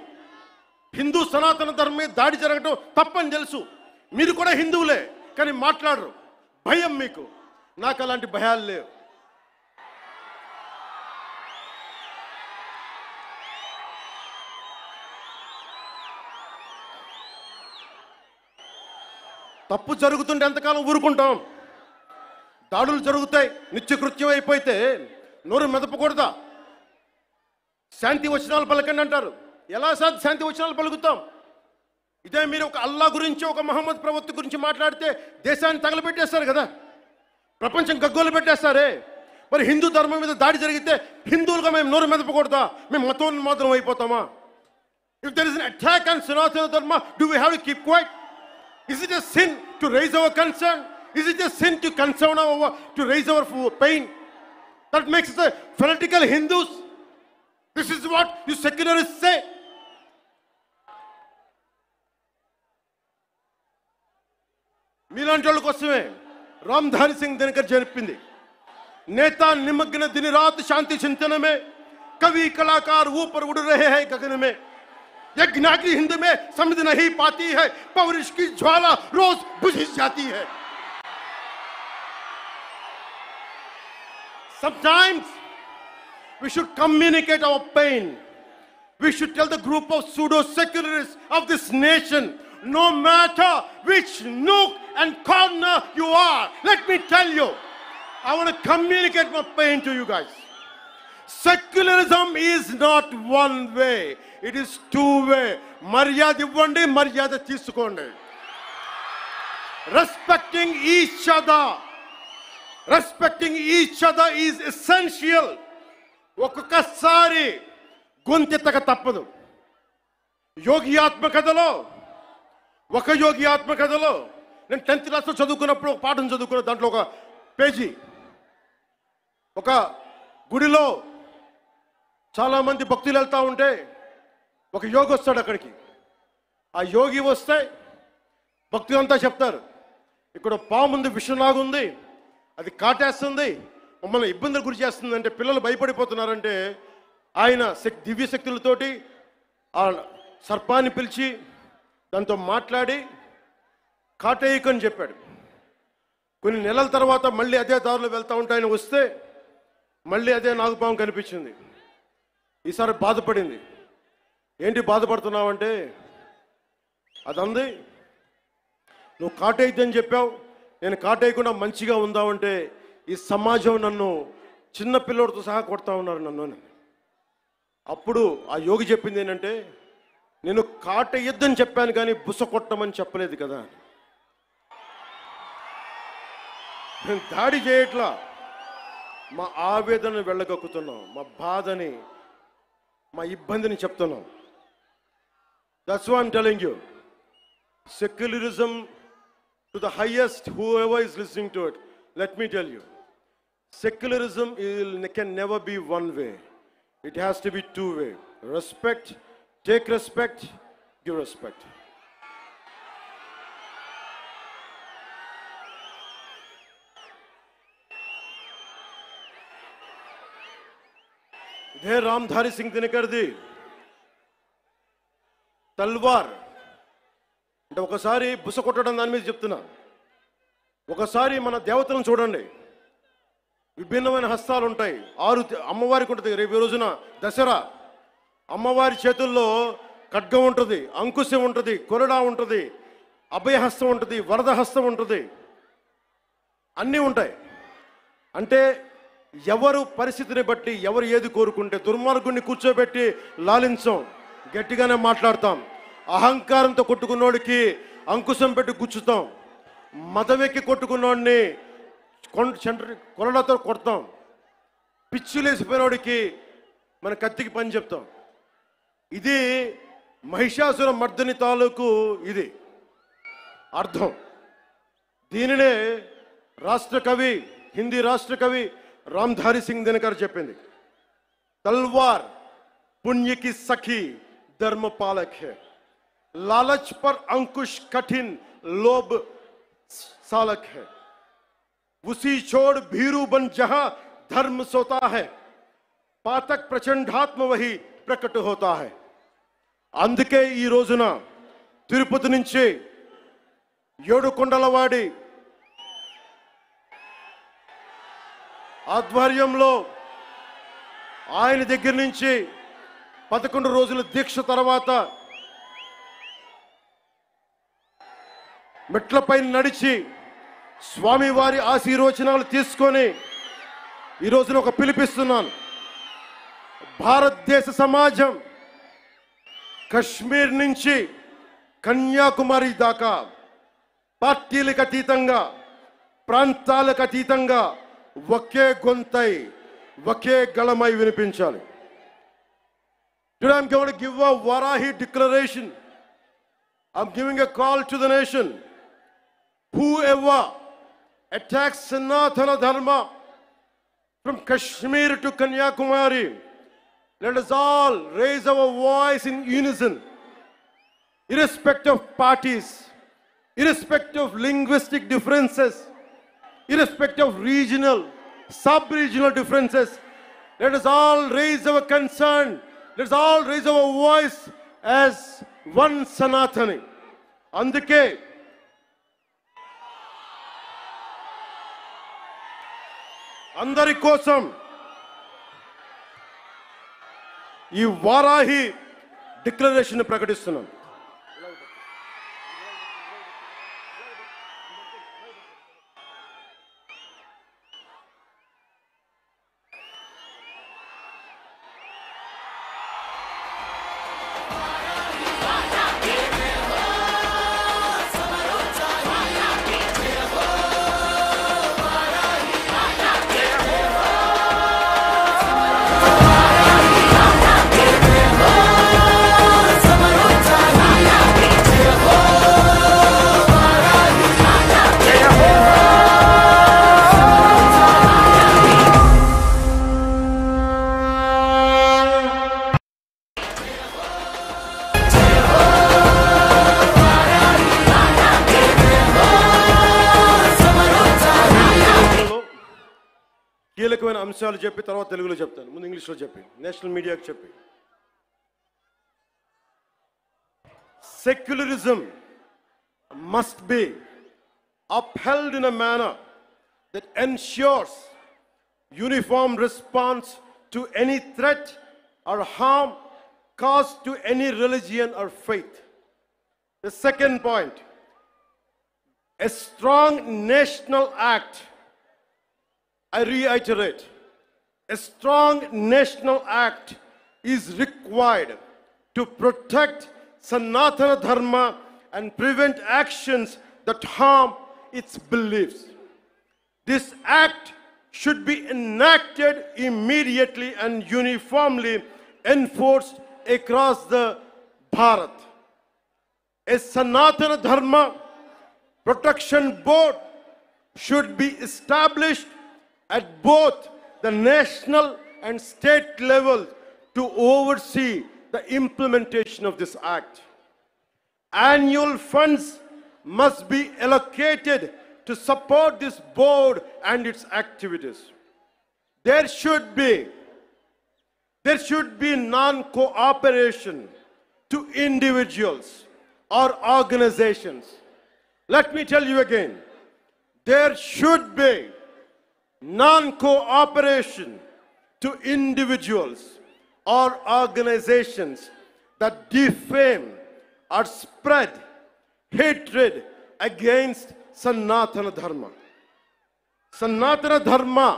హిందూ సనాతన ధర్మం మీద దాడి జరగడం తప్పని తెలుసు, మీరు కూడా హిందువులే, కానీ మాట్లాడరు. భయం మీకు. నాకు అలాంటి భయాలు లేవు. తప్పు జరుగుతుంటే ఎంతకాలం ఊరుకుంటాం? దాడులు జరుగుతాయి, నిత్యకృత్యం అయిపోతే నోరు మెదపకూడదా? శాంతి వచనాలు పలకండి అంటారు. ఎలా శాంతి వచనాలు పలుకుతాం? ఇదే మీరు ఒక అల్లా గురించి, ఒక మహమ్మద్ ప్రవక్త గురించి మాట్లాడితే దేశాన్ని తగలబెట్టేస్తారు కదా, ప్రపంచం గగ్గోలు పెట్టేస్తారే. మరి హిందూ ధర్మం మీద దాడి జరిగితే హిందువులుగా మేము నోరు మెదపకూడదా? మేము మతోన్మాదం అయిపోతామా? If there is an attack on Sanatana Dharma, do we have to keep quiet? Is it a sin to raise our concern? Is it a sin to concern to raise our pain? That makes us fanatical Hindus. This is what you secularists say. మీలాంటి వాళ్ళ కోసమే రామ్ధారి సింగ్ దినకర్ చెప్పింది, नेता निमग्न दिन रात शांति चिंतन में, कवि कलाकार ऊपर उड़ रहे हैं गगन में, यज्ञाग्नि हिंद में समझ नहीं पाती है, पौरुष की ज्वाला रोज बुझ जाती है. Sometimes we should communicate our pain. We should tell the group of pseudo-secularists of this nation, no matter which nook and corner you are, let me tell you, I want to communicate my pain to you guys. Secularism is not one way, it is two way. Maryada ivvandi, maryada teesukondi. Respecting each other is essential. ఒక్కొక్కసారి గొంతెత్తక తప్పదు. యోగి ఆత్మకథలో, ఒక యోగి ఆత్మకథలో నేను 10th క్లాస్లో చదువుకున్నప్పుడు ఒక పాఠం చదువుకున్న, దాంట్లో ఒక పేజీ, ఒక గుడిలో చాలామంది భక్తులు వెళ్తూ ఉంటే ఒక యోగి వస్తాడు అక్కడికి. ఆ యోగి వస్తే భక్తులు అంతా చెప్తారు, ఇక్కడ పాముంది, విషంలాగుంది, అది కాటేస్తుంది, మమ్మల్ని ఇబ్బందులు గురి చేస్తుంది అంటే పిల్లలు భయపడిపోతున్నారంటే ఆయన దివ్య శక్తులతోటి ఆ సర్పాన్ని పిలిచి దాంతో మాట్లాడి కాటేయకని చెప్పాడు. కొన్ని నెలల తర్వాత మళ్ళీ అదే దారిలో వెళ్తూ ఉంటాయని వస్తే మళ్ళీ అదే నాగుపాము కనిపించింది. ఈసారి బాధపడింది. ఏంటి బాధపడుతున్నావంటే, అదంది నువ్వు కాటేయద్దని చెప్పావు, నేను కాటేయకుండా మంచిగా ఉందామంటే ఈ సమాజం నన్ను చిన్న పిల్లోడితో సహా కొడతా ఉన్నారు నన్ను. అప్పుడు ఆ యోగి చెప్పింది ఏంటంటే, నేను కాటేయద్దని చెప్పాను కానీ బుస కొట్టమని చెప్పలేదు కదా. నేను దాడి చేయట్లా, మా ఆవేదనను వెళ్ళగక్కుతున్నాం, మా బాధని, మా ఇబ్బందిని చెప్తున్నాం. That's why I'm telling you, secularism to the highest, whoever is listening to it, let me tell you, secularism can never be one way. It has to be two way. Respect, take respect, give respect. ఇదే రామ్ధారి సింగ్ దినకర్ది తల్వార్ అంటే ఒకసారి బుస కొట్టడం దాని మీద చెప్తున్నా. ఒకసారి మన దేవతలను చూడండి, విభిన్నమైన హస్తాలు ఉంటాయి. 6 అమ్మవారికి ఉంటుంది. రేపు రోజున దసరా, అమ్మవారి చేతుల్లో ఖడ్గం ఉంటుంది, అంకుశం ఉంటుంది, కొరడా ఉంటుంది, అభయహస్తం ఉంటుంది, వరద హస్తం ఉంటుంది, అన్నీ ఉంటాయి. అంటే ఎవరు పరిస్థితిని బట్టి ఎవరు ఏది కోరుకుంటే, దుర్మార్గుడిని కూర్చోబెట్టి లాలించం, గట్టిగానే మాట్లాడతాం. అహంకారంతో కొట్టుకున్నోడికి అంకుశం పెట్టి గుచ్చుతాం, మదవెక్కి కొట్టుకున్నోడిని కొరడాతో కొడతాం, పిచ్చులేసిపోయినోడికి మన కత్తికి పని చెప్తాం. ఇది మహిషాసుర మర్దని తాలూకు ఇది అర్థం. దీనినే రాష్ట్ర కవి, హిందీ రాష్ట్ర కవి రామ్ధారి సింగ్ దినకర్ చెప్పింది. तलवार पुण्य की सखी धर्म पालक है, लालच पर अंकुश कठिन लोभ सालक है, उसी छोड़ भीरू बन जहां धर्म सोता है, पातक प्रचंडात्म वही प्रकट होता है. అందుకే ఈ రోజున తిరుపతి నుంచి ఏడుకొండలవాడి ఆధ్వర్యంలో ఆయన దగ్గర నుంచి 11 రోజుల దీక్ష తర్వాత మెట్లపై నడిచి స్వామివారి ఆశీర్వచనాలు తీసుకొని ఈ రోజున ఒక పిలిపిస్తున్నాను. భారతదేశ సమాజం కశ్మీర్ నుంచి కన్యాకుమారి దాకా పార్టీలకు అతీతంగా ప్రాంతాలకు అతీతంగా ఒకే గొంతై ఒకే గళమై వినిపించాలి. Today I'm going to give a Varahi declaration. I'm giving a call to the nation. Whoever attacks Sanatana Dharma from Kashmir to Kanyakumari, let us all raise our voice in unison, irrespective of parties, irrespective of linguistic differences, irrespective of regional, sub-regional differences. Let us all raise our concern, let us all raise our voice as one Sanatani. Andike andari kosam ఈ Varahi declaration ప్రకటిస్తున్నాను. అంశాలు చెప్పి తర్వాత తెలుగులో చెప్తాను. ముందు ఇంగ్లీష్లో చెప్పి national మీడియాకి చెప్పి. Secularism must be upheld in a manner that ensures uniform response to any threat or harm caused to any religion or faith. The second point, a strong national act, I reiterate, a strong national act is required to protect Sanatana Dharma and prevent actions that harm its beliefs. This act should be enacted immediately and uniformly enforced across the Bharat. A Sanatana Dharma Protection Board should be established at both the national and state levels to oversee the implementation of this act. Annual funds must be allocated to support this board and its activities. There should be non-cooperation to individuals or organizations. Let me tell you again, there should be non-cooperation to individuals or organizations that defame or spread hatred against Sanatana Dharma. Sanatana Dharma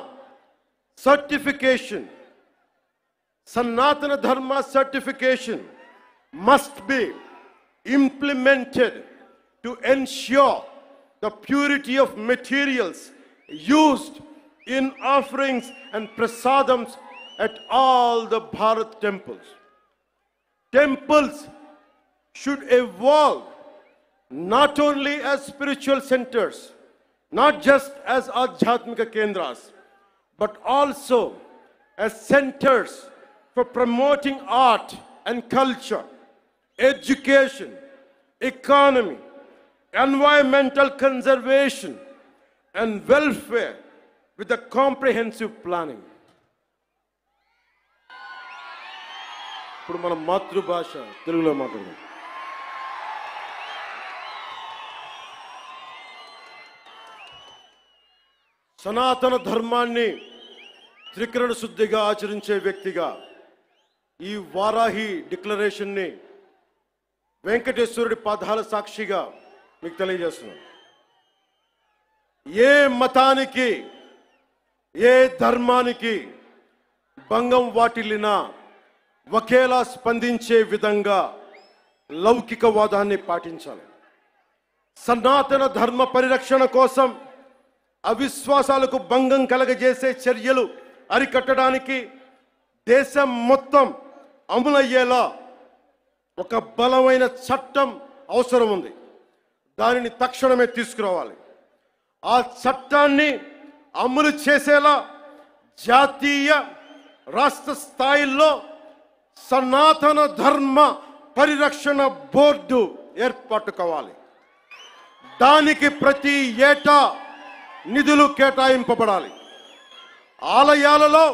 certification must be implemented to ensure the purity of materials used in offerings and prasadams at all the Bharat temples. Temples should evolve not only as spiritual centers, not just as Adhyatmika Kendras, but also as centers for promoting art and culture, education, economy, environmental conservation, and welfare with a comprehensive planning. ఇప్పుడు మన మాతృభాష తెలుగులో మాట్లాడదాం. సనాతన ధర్మాన్ని త్రికరణ శుద్ధిగా ఆచరించే వ్యక్తిగా ఈ వారాహి డిక్లరేషన్ని వెంకటేశ్వరుడి పాదాల సాక్షిగా మీకు తెలియజేస్తున్నాను. ఏ మతానికి ఏ ధర్మానికి భంగం వాటిల్లినా ఒకేలా స్పందించే విధంగా లౌకికవాదాన్ని పాటించాలి. సనాతన ధర్మ పరిరక్షణ కోసం అవిశ్వాసాలకు భంగం కలగజేసే చర్యలు అరికట్టడానికి దేశం మొత్తం అమలయ్యేలా ఒక బలమైన చట్టం అవసరం ఉంది. దానిని తక్షణమే తీసుకురావాలి. ఆ చట్టాన్ని అమలు చేసేలా జాతీయ రాష్ట్ర స్థాయిల్లో సనాతన ధర్మ పరిరక్షణ బోర్డు ఏర్పాటు కావాలి. దానికి ప్రతి ఏటా నిధులు కేటాయింపబడాలి. ఆలయాలలో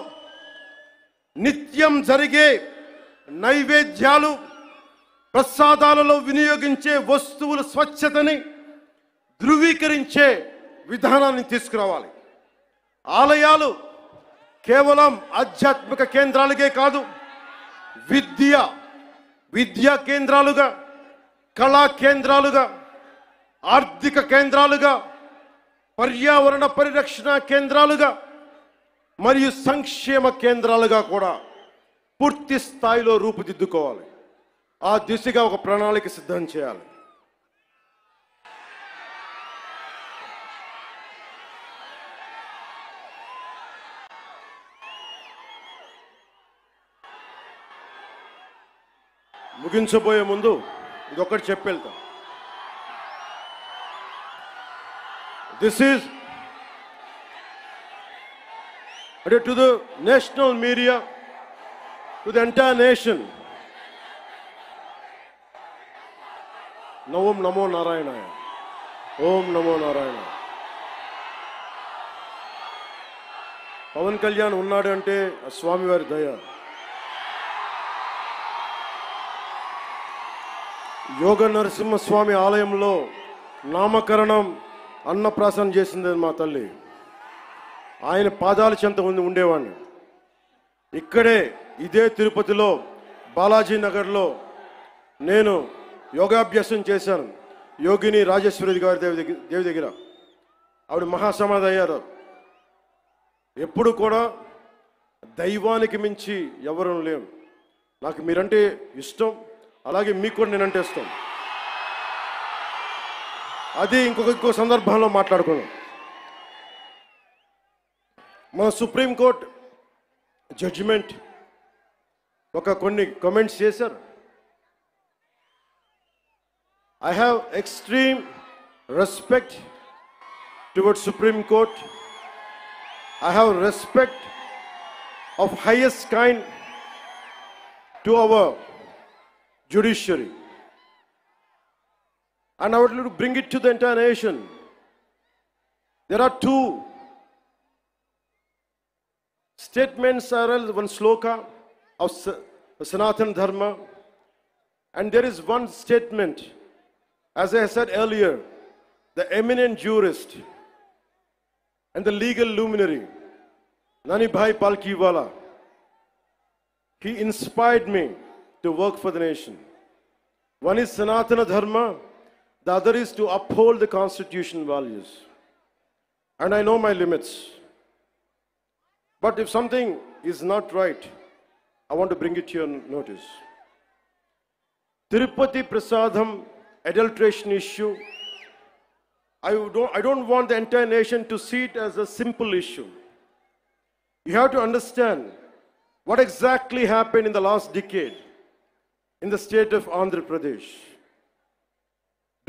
నిత్యం జరిగే నైవేద్యాలు, ప్రసాదాలలో వినియోగించే వస్తువుల స్వచ్ఛతని ధృవీకరించే విధానాన్ని తీసుకురావాలి. ఆలయాలు కేవలం ఆధ్యాత్మిక కేంద్రాలుగే కాదు, విద్యా కేంద్రాలుగా, కళా కేంద్రాలుగా, ఆర్థిక కేంద్రాలుగా, పర్యావరణ పరిరక్షణ కేంద్రాలుగా మరియు సంక్షేమ కేంద్రాలుగా కూడా పూర్తి స్థాయిలో రూపుదిద్దుకోవాలి. ఆ దిశగా ఒక ప్రణాళిక సిద్ధం చేయాలి. ముగించబోయే ముందు ఇదొకటి చెప్పెళ్తా. This is to the national media, to the entire nation. Om Namo Narayana. Om Namo Narayana. Pawan Kalyan ఉన్నాడు అంటే ఆ స్వామివారి దయ. యోగ నరసింహస్వామి ఆలయంలో నామకరణం అన్నప్రాసన చేసింది మా తల్లి. ఆయన పాదాల చెంత ఉండేవాడిని. ఇక్కడే ఇదే తిరుపతిలో బాలాజీ నగర్లో నేను యోగాభ్యాసం చేశాను. యోగిని రాజేశ్వరి గారి దేవి దగ్గర ఆవిడ మహాసమాధి అయ్యారు. ఎప్పుడు కూడా దైవానికి మించి ఎవరు లేవు. నాకు మీరంటే ఇష్టం, అలాగే మీకు కూడా నేనంటే ఇష్టం. అది ఇంకో సందర్భంలో మాట్లాడుకున్నాం. మన సుప్రీంకోర్టు జడ్జిమెంట్ కొన్ని కామెంట్స్ చేశారు. I have extreme respect towards Supreme Court. I have respect of highest kind to our judiciary. And I would like to bring it to the entire nation. There are two statements, one sloka of Sanatana Dharma, and there is one statement, as I said earlier, the eminent jurist and the legal luminary, Nani Bhai Palkiwala, he inspired me to work for the nation. One is Sanatana Dharma, the other is to uphold the constitution values. And I know my limits. But if something is not right, I want to bring it to your notice. Tirupati Prasadam adulteration issue, I don't want the entire nation to see it as a simple issue. You have to understand what exactly happened in the last decade in the state of Andhra Pradesh.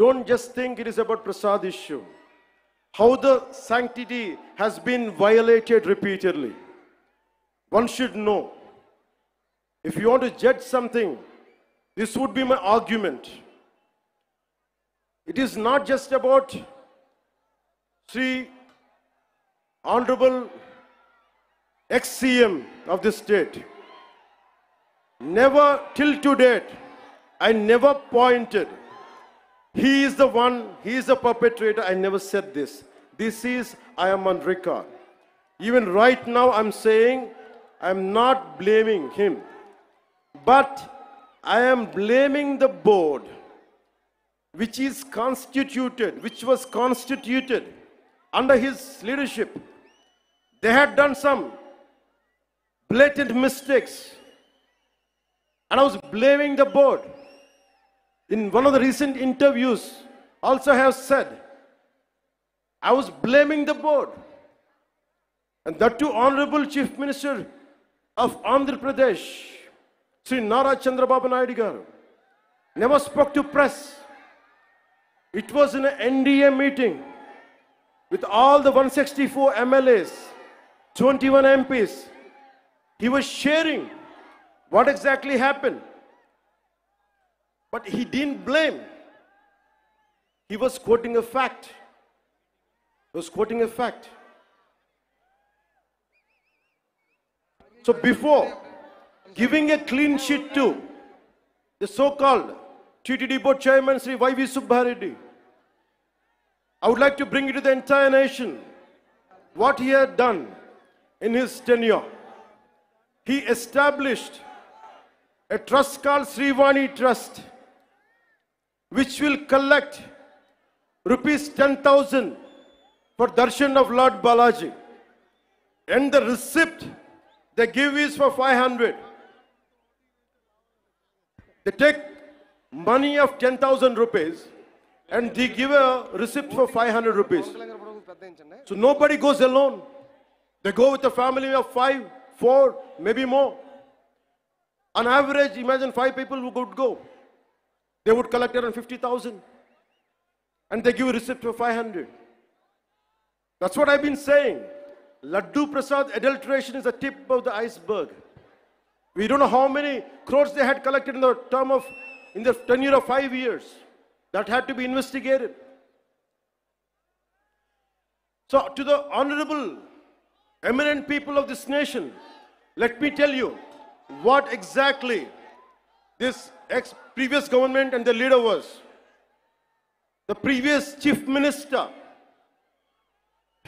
Don't just think it is about Prasad issue. How the sanctity has been violated repeatedly. One should know. If you want to judge something, this would be my argument. It is not just about Sri Honorable ex-CM of this state. Never till to date, I never pointed. He is the one, he is the perpetrator. I never said this. This is, I am on record. Even right now I'm saying, I'm not blaming him. But I am blaming the board, which was constituted under his leadership. They had done some blatant mistakes. And I was blaming the board. In one of the recent interviews, also I have said, I was blaming the board. And that too, Honorable Chief Minister of Andhra Pradesh, Sri Nara Chandrababu Naidu garu, never spoke to press. It was in an NDA meeting with all the 164 MLAs, 21 MPs. He was sharing what exactly happened. But he didn't blame. He was quoting a fact. So before giving a clean sheet to the so-called TTD board chairman, Sri Y.V. Subbareddy, I would like to bring it to the entire nation what he had done in his tenure. He established a trust called Srivani Trust, which will collect rupees 10,000 for darshan of Lord Balaji. And the receipt they give is for 500. They take money of 10,000 rupees and they give a receipt for 500 rupees. So nobody goes alone. They go with a family of 5, 4, maybe more. On average, imagine 5 people who would go. They would collect around 50,000. And they give a receipt for 500. That's what I've been saying. Laddu Prasad adulteration is the tip of the iceberg. We don't know how many crores they had collected in the tenure of 5 years. That had to be investigated. So to the Honorable eminent people of this nation, let me tell you what exactly this previous government and the leader was. The previous chief minister,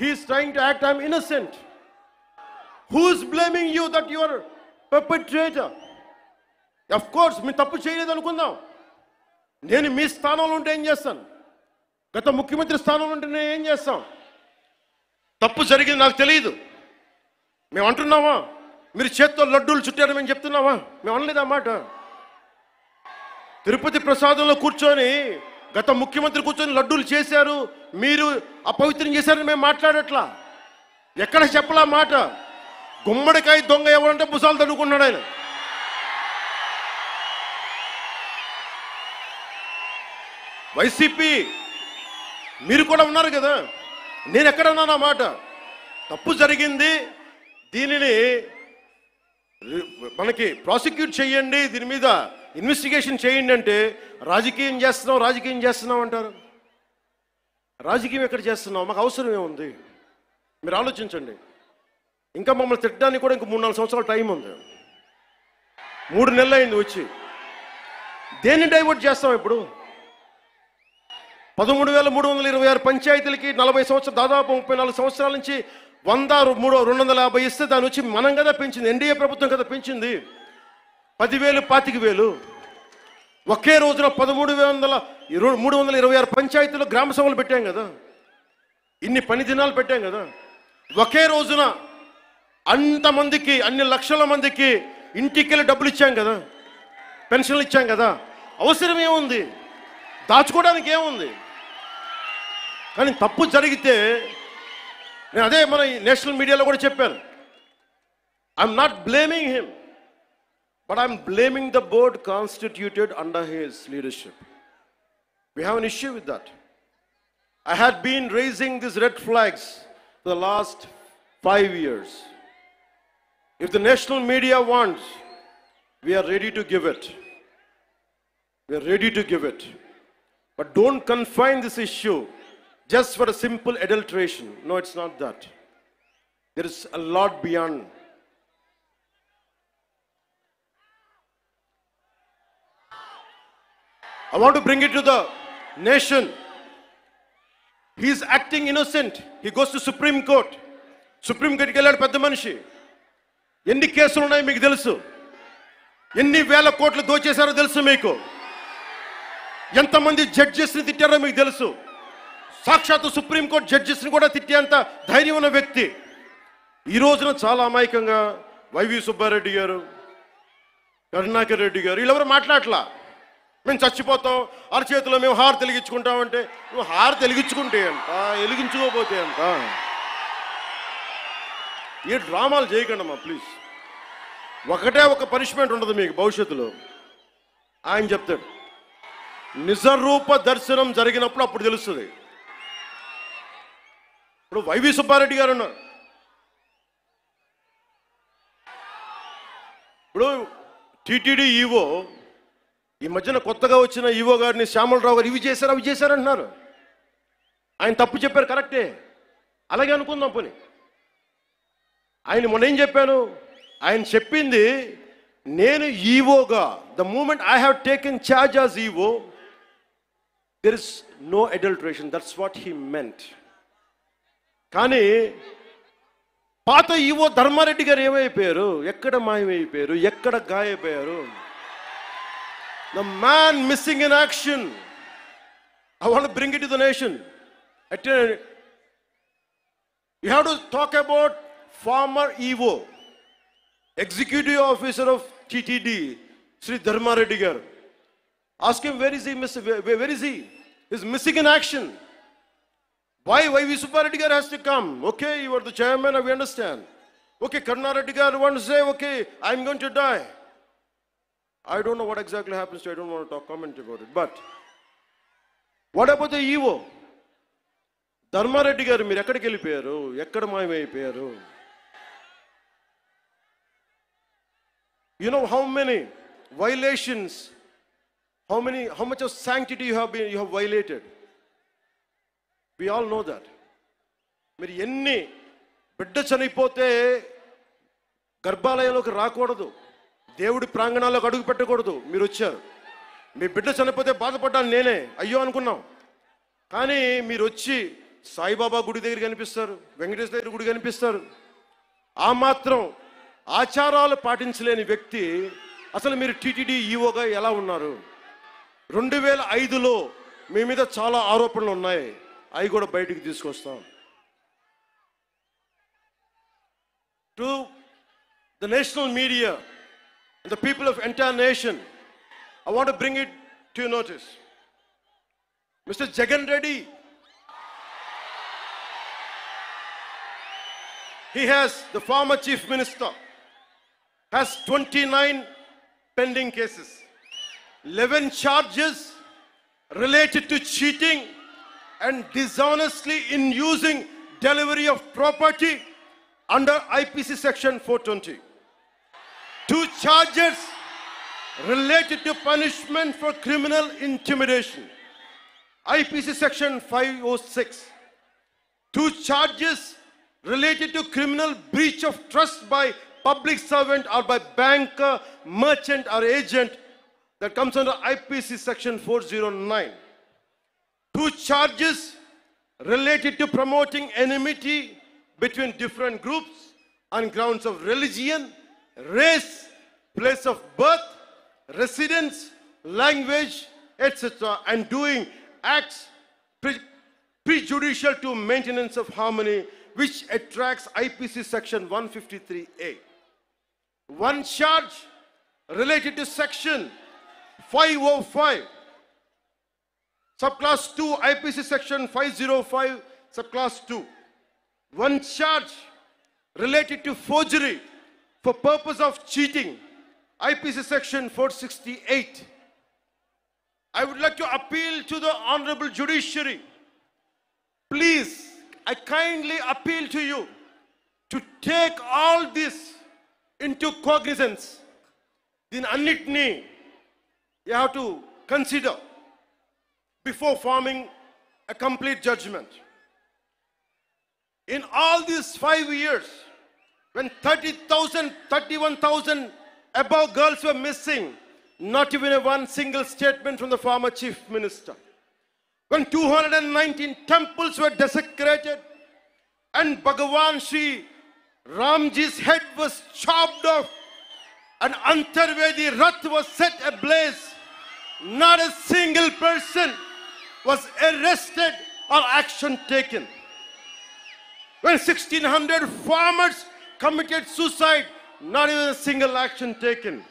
he is trying to act, I'm innocent. Who is blaming you that you are perpetrator? Of course, మీ తప్పు చేయలేదు అనుకుందాం. నేను మీ స్థానంలో ఉంటే ఏం చేస్తాను? గత ముఖ్యమంత్రి స్థానంలో ఉంటే నేను ఏం చేస్తాం? తప్పు జరిగింది నాకు తెలియదు. మేము అంటున్నావా? మీరు చేత్తో లడ్డూలు చుట్టారు మేము చెప్తున్నావా? మేము అనలేదు ఆ మాట. తిరుపతి ప్రసాదంలో కూర్చొని గత ముఖ్యమంత్రి కూర్చొని లడ్డూలు చేశారు, మీరు అపవిత్రం చేశారని మేము మాట్లాడట్లా. ఎక్కడ చెప్పలా మాట. గుమ్మడికాయ దొంగ ఎవరంటే భుజాలు తడుకున్నాడు ఆయన. వైసీపీ మీరు కూడా ఉన్నారు కదా, నేను ఎక్కడన్నా నా మాట. తప్పు జరిగింది, దీనిని మనకి ప్రాసిక్యూట్ చేయండి, దీని మీద ఇన్వెస్టిగేషన్ చేయండి అంటే రాజకీయం చేస్తున్నాం అంటారు. రాజకీయం ఎక్కడ చేస్తున్నాం? మాకు అవసరం ఏముంది? మీరు ఆలోచించండి. ఇంకా మమ్మల్ని తిట్టడానికి కూడా ఇంక 3-4 సంవత్సరాల టైం ఉంది. 3 నెలలు అయింది వచ్చి. దేన్ని డైవర్ట్ చేస్తాం ఇప్పుడు? 13,326 పంచాయతీలకి 40 సంవత్సరాలు, దాదాపు 34 సంవత్సరాల నుంచి 100-250 ఇస్తే దాని వచ్చి మనం కదా పెంచింది, ఎన్డీఏ ప్రభుత్వం కదా పెంచింది. 10,000, 25,000 ఒకే రోజున 13,326 పంచాయతీలో గ్రామ సభలు పెట్టాం కదా, ఇన్ని పని దినాలు పెట్టాం కదా. ఒకే రోజున అంతమందికి, అన్ని లక్షల మందికి ఇంటికెళ్ళి డబ్బులు ఇచ్చాం కదా, పెన్షన్లు ఇచ్చాం కదా. అవసరం ఏముంది? దాచుకోవడానికి ఏముంది? కానీ తప్పు జరిగితే నేను అదే మన నేషనల్ మీడియాలో కూడా చెప్పాను. I'm not blaming him, but I'm blaming the board constituted under his leadership. We have an issue with that. I had been raising these red flags for the last 5 years. If the national media wants, we are ready to give it. We are ready to give it. But don't confine this issue just for a simple adulteration. No, it's not that. There is a lot beyond. I want to bring it to the nation. He is acting innocent. He goes to Supreme Court. Supreme Court ki వెళ్ళాడు పెద్ద మనిషి. ఎన్ని కేసులు ఉన్నాయి మీకు తెలుసు. ఎన్ని వేల కోట్లు దోచేశారో తెలుసు మీకు. ఎంతమంది జడ్జెస్ని తిట్టారో మీకు తెలుసు. సాక్షాత్తు సుప్రీం కోర్ట్ జడ్జెస్ని కూడా తిట్టేంత ధైర్యం ఉన్న వ్యక్తి. ఈ రోజున చాలా అమాయకంగా వైవి సుబ్బారెడ్డి గారు, కరుణాకర్ రెడ్డి గారు వీళ్ళెవరు మాట్లాడలా. మేము చచ్చిపోతాం, అరచేతిలో మేము హారు వెలిగించుకుంటామంటే, నువ్వు హారు వెలిగించుకుంటే అంట, వెలిగించుకోపోతే అంట. ఏ డ్రామాలు చేయకండమ్మా ప్లీజ్. ఒకటే ఒక పనిష్మెంట్ ఉండదు మీకు భవిష్యత్తులో. ఆయన చెప్తాడు, నిజరూప దర్శనం జరిగినప్పుడు అప్పుడు తెలుస్తుంది. ఇప్పుడు వైవి సుబ్బారెడ్డి గారు ఉన్నారు. ఇప్పుడు టీటీడీ ఈవో, ఈ మధ్యన కొత్తగా వచ్చిన ఈవో గారిని శ్యామలరావు గారు ఇవి చేశారు అవి చేశారంటున్నారు. ఆయన తప్పు చెప్పారు, కరెక్టే, అలాగే అనుకుందాం పోనీ. ఆయన మొన్న ఏం చెప్పాను, ఆయన చెప్పింది నేను ఈవోగా, the moment I have taken charge as EO there is no adulteration, that's what he meant. కానీ పాత ఈవో ధర్మారెడ్డి గారు ఏమైపోయారు, ఎక్కడ మాయమైపోయారు, ఎక్కడ గాయపోయారు? The man missing in action. I want to bring it to the nation. You have to talk about former EVO, Executive Officer of TTD, Sri Dharma Reddy garu. Ask him, where is he? Where is he? He's missing in action. Why V. Subbareddy garu has to come? Okay, you are the chairman, we understand. Okay, Karuna Reddy garu wants to say, okay, I'm going to die. I don't know what exactly happens to, I don't want to comment about it. But what about the EVO? Dharma Reddy garu meer ekkadiki vellipoyaru, ekkada mayమైపోయారు? You know how many violations, how much of sanctity you have violated? We all know that. మీరు ఎన్ని బిడ్డ చనిపోతే గర్భాలయంలోకి రాకూడదు, దేవుడి ప్రాంగణాల్లోకి అడుగు పెట్టకూడదు. మీరు వచ్చారు, మీ బిడ్డ చనిపోతే బాధపడ్డాను నేనే, అయ్యో అనుకున్నాం. కానీ మీరు వచ్చి సాయిబాబా గుడి దగ్గర కనిపిస్తారు, వెంకటేశ్వర దగ్గర గుడి కనిపిస్తారు. ఆ మాత్రం ఆచారాలు పాటించలేని వ్యక్తి అసలు మీరు టీటీడీ ఈఓగా ఎలా ఉన్నారు? 2005లో మీ మీద చాలా ఆరోపణలు ఉన్నాయి, అవి కూడా బయటికి తీసుకొస్తాం. To the national media and the people of entire nation, I want to bring it to your notice. Mr. Jagan Reddy, he has, the former chief minister, has 29 pending cases, 11 charges related to cheating and dishonestly in using delivery of property under IPC section 420. 2 charges related to punishment for criminal intimidation, IPC section 506. 2 charges related to criminal breach of trust by public servant or by banker, merchant or agent, that comes under IPC section 409. 2 charges related to promoting enmity between different groups on grounds of religion, race, place of birth, residence, language, etc., and doing acts prejudicial to maintenance of harmony, which attracts IPC section 153A. 1 charge related to section 505, subclass 2, IPC section 505, subclass 2. 1 charge related to forgery for purpose of cheating, IPC section 468. I would like to appeal to the honorable judiciary. Please, I kindly appeal to you to take all this into cognizance. Then annitni you have to consider before forming a complete judgment. In all these 5 years, when 30,000, 31,000 above girls were missing, not even one single statement from the former chief minister. When 219 temples were desecrated and Bhagavan Sri Ramji's head was chopped off and Antarvedi Rath was set ablaze, not a single person was arrested or action taken. When 1,600 farmers committed suicide, not even a single action taken.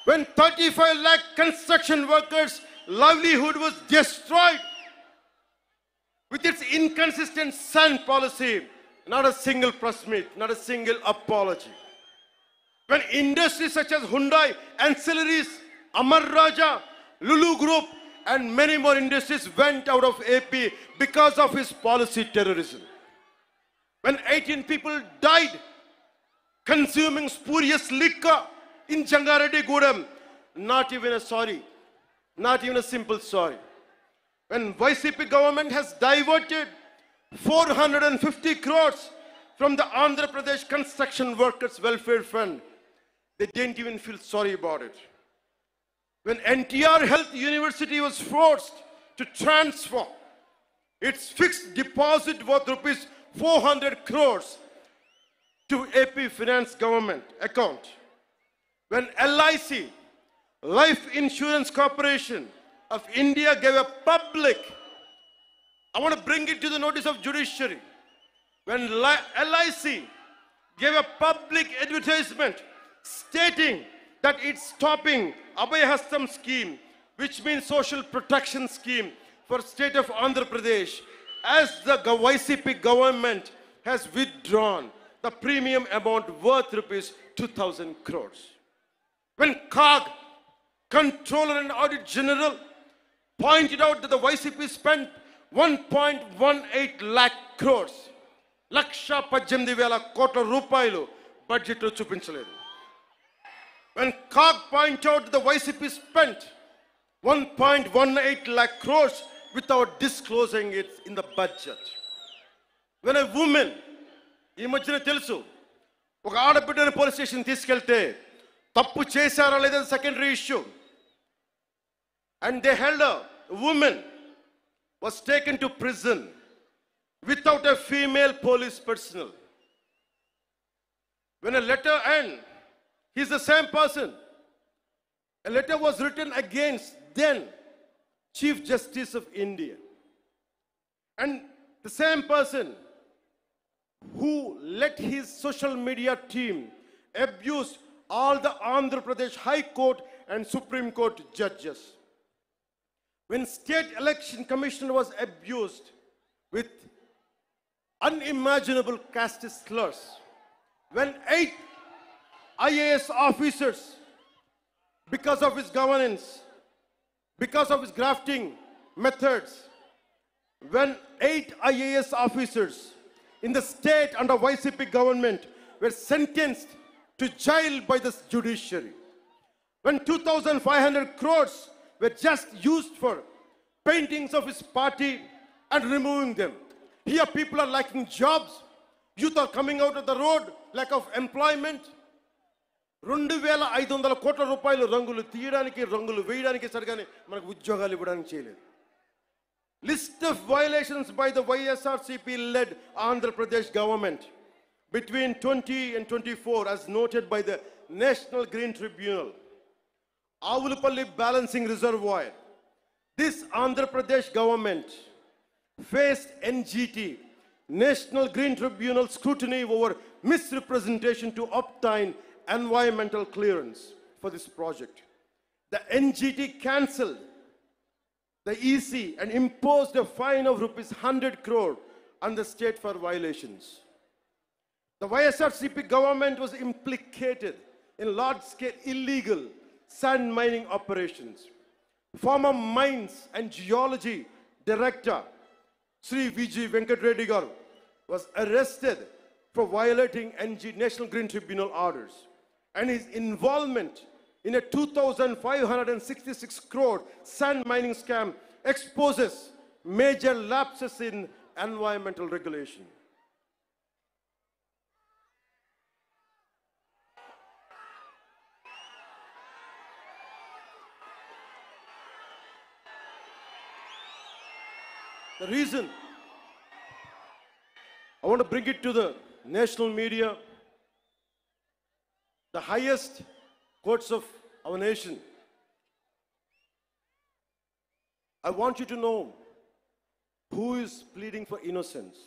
When 35 lakh construction workers' livelihood was destroyed with its inconsistent sand policy, not a single press meet, not a single apology. When industries such as Hyundai, Ancillaries, Amar Raja, Lulu Group, and many more industries went out of AP because of his policy terrorism. When 18 people died consuming spurious liquor in Jangareddy Gudam, not even a sorry, not even a simple sorry. When YCP government has diverted 450 crores from the Andhra Pradesh Construction Workers Welfare Fund, they didn't even feel sorry about it. When NTR Health University was forced to transfer its fixed deposit worth rupees 400 crores to AP Finance government account. When LIC, Life Insurance Corporation of India, gave a public, I want to bring it to the notice of judiciary. When LIC gave a public advertisement stating that it's stopping Abhayhastam scheme, which means social protection scheme for state of Andhra Pradesh, as the YCP government has withdrawn the premium amount worth rupees 2,000 crores. When COG, Controller and Audit General, pointed out that the YCP spent 1.18 lakh crores, Laksha 18,000 కోట్ల రూపాయలు budget లో చూపించలేదు. When COG pointed out that the YCP spent 1.18 lakh crores without disclosing it in the budget. When a woman ఈ మధ్యన తెలుసు, ఒక ఆడబిడ్డని police station తీసుకెళ్తే తప్పు చేశారా లేదా secondary issue. And they held a woman was taken to prison without a female police personnel. When a letter and he's the same person, a letter was written against then Chief Justice of India, and the same person who let his social media team abuse all the Andhra Pradesh High Court and Supreme Court judges. When State Election Commission was abused with unimaginable caste slurs, when 8 IAS officers, because of his governance, because of his grafting methods, when 8 IAS officers in the state under YCP government were sentenced to jail by the judiciary, when 2,500 crores were just used for paintings of his party and removing them. Here people are lacking jobs, youth are coming out of the road, lack of employment. 2,500 కోట్ల రూపాయలు రంగులు తీయడానికి, రంగులు వేయడానికి సరిగానే మనకు ఉద్యోగాలు ఇవ్వడానికి చేయలేదు. List of violations by the YSRCP-led Andhra Pradesh government between 20 and 24 as noted by the National Green Tribunal. Avulapalli Balancing Reservoir. This Andhra Pradesh government faced NGT, National Green Tribunal scrutiny over misrepresentation to obtain environmental clearance for this project. The NGT cancelled the EC and imposed a fine of rupees 100 crore on the state for violations. The YSRCP government was implicated in large-scale illegal sand mining operations. Former Mines and Geology Director Sri VG Venkat Reddy Garu was arrested for violating National Green Tribunal orders, and his involvement in a 2,566 crore sand mining scam exposes major lapses in environmental regulation. The reason I want to bring it to the national media, the highest courts of our nation. I want you to know who is pleading for innocence.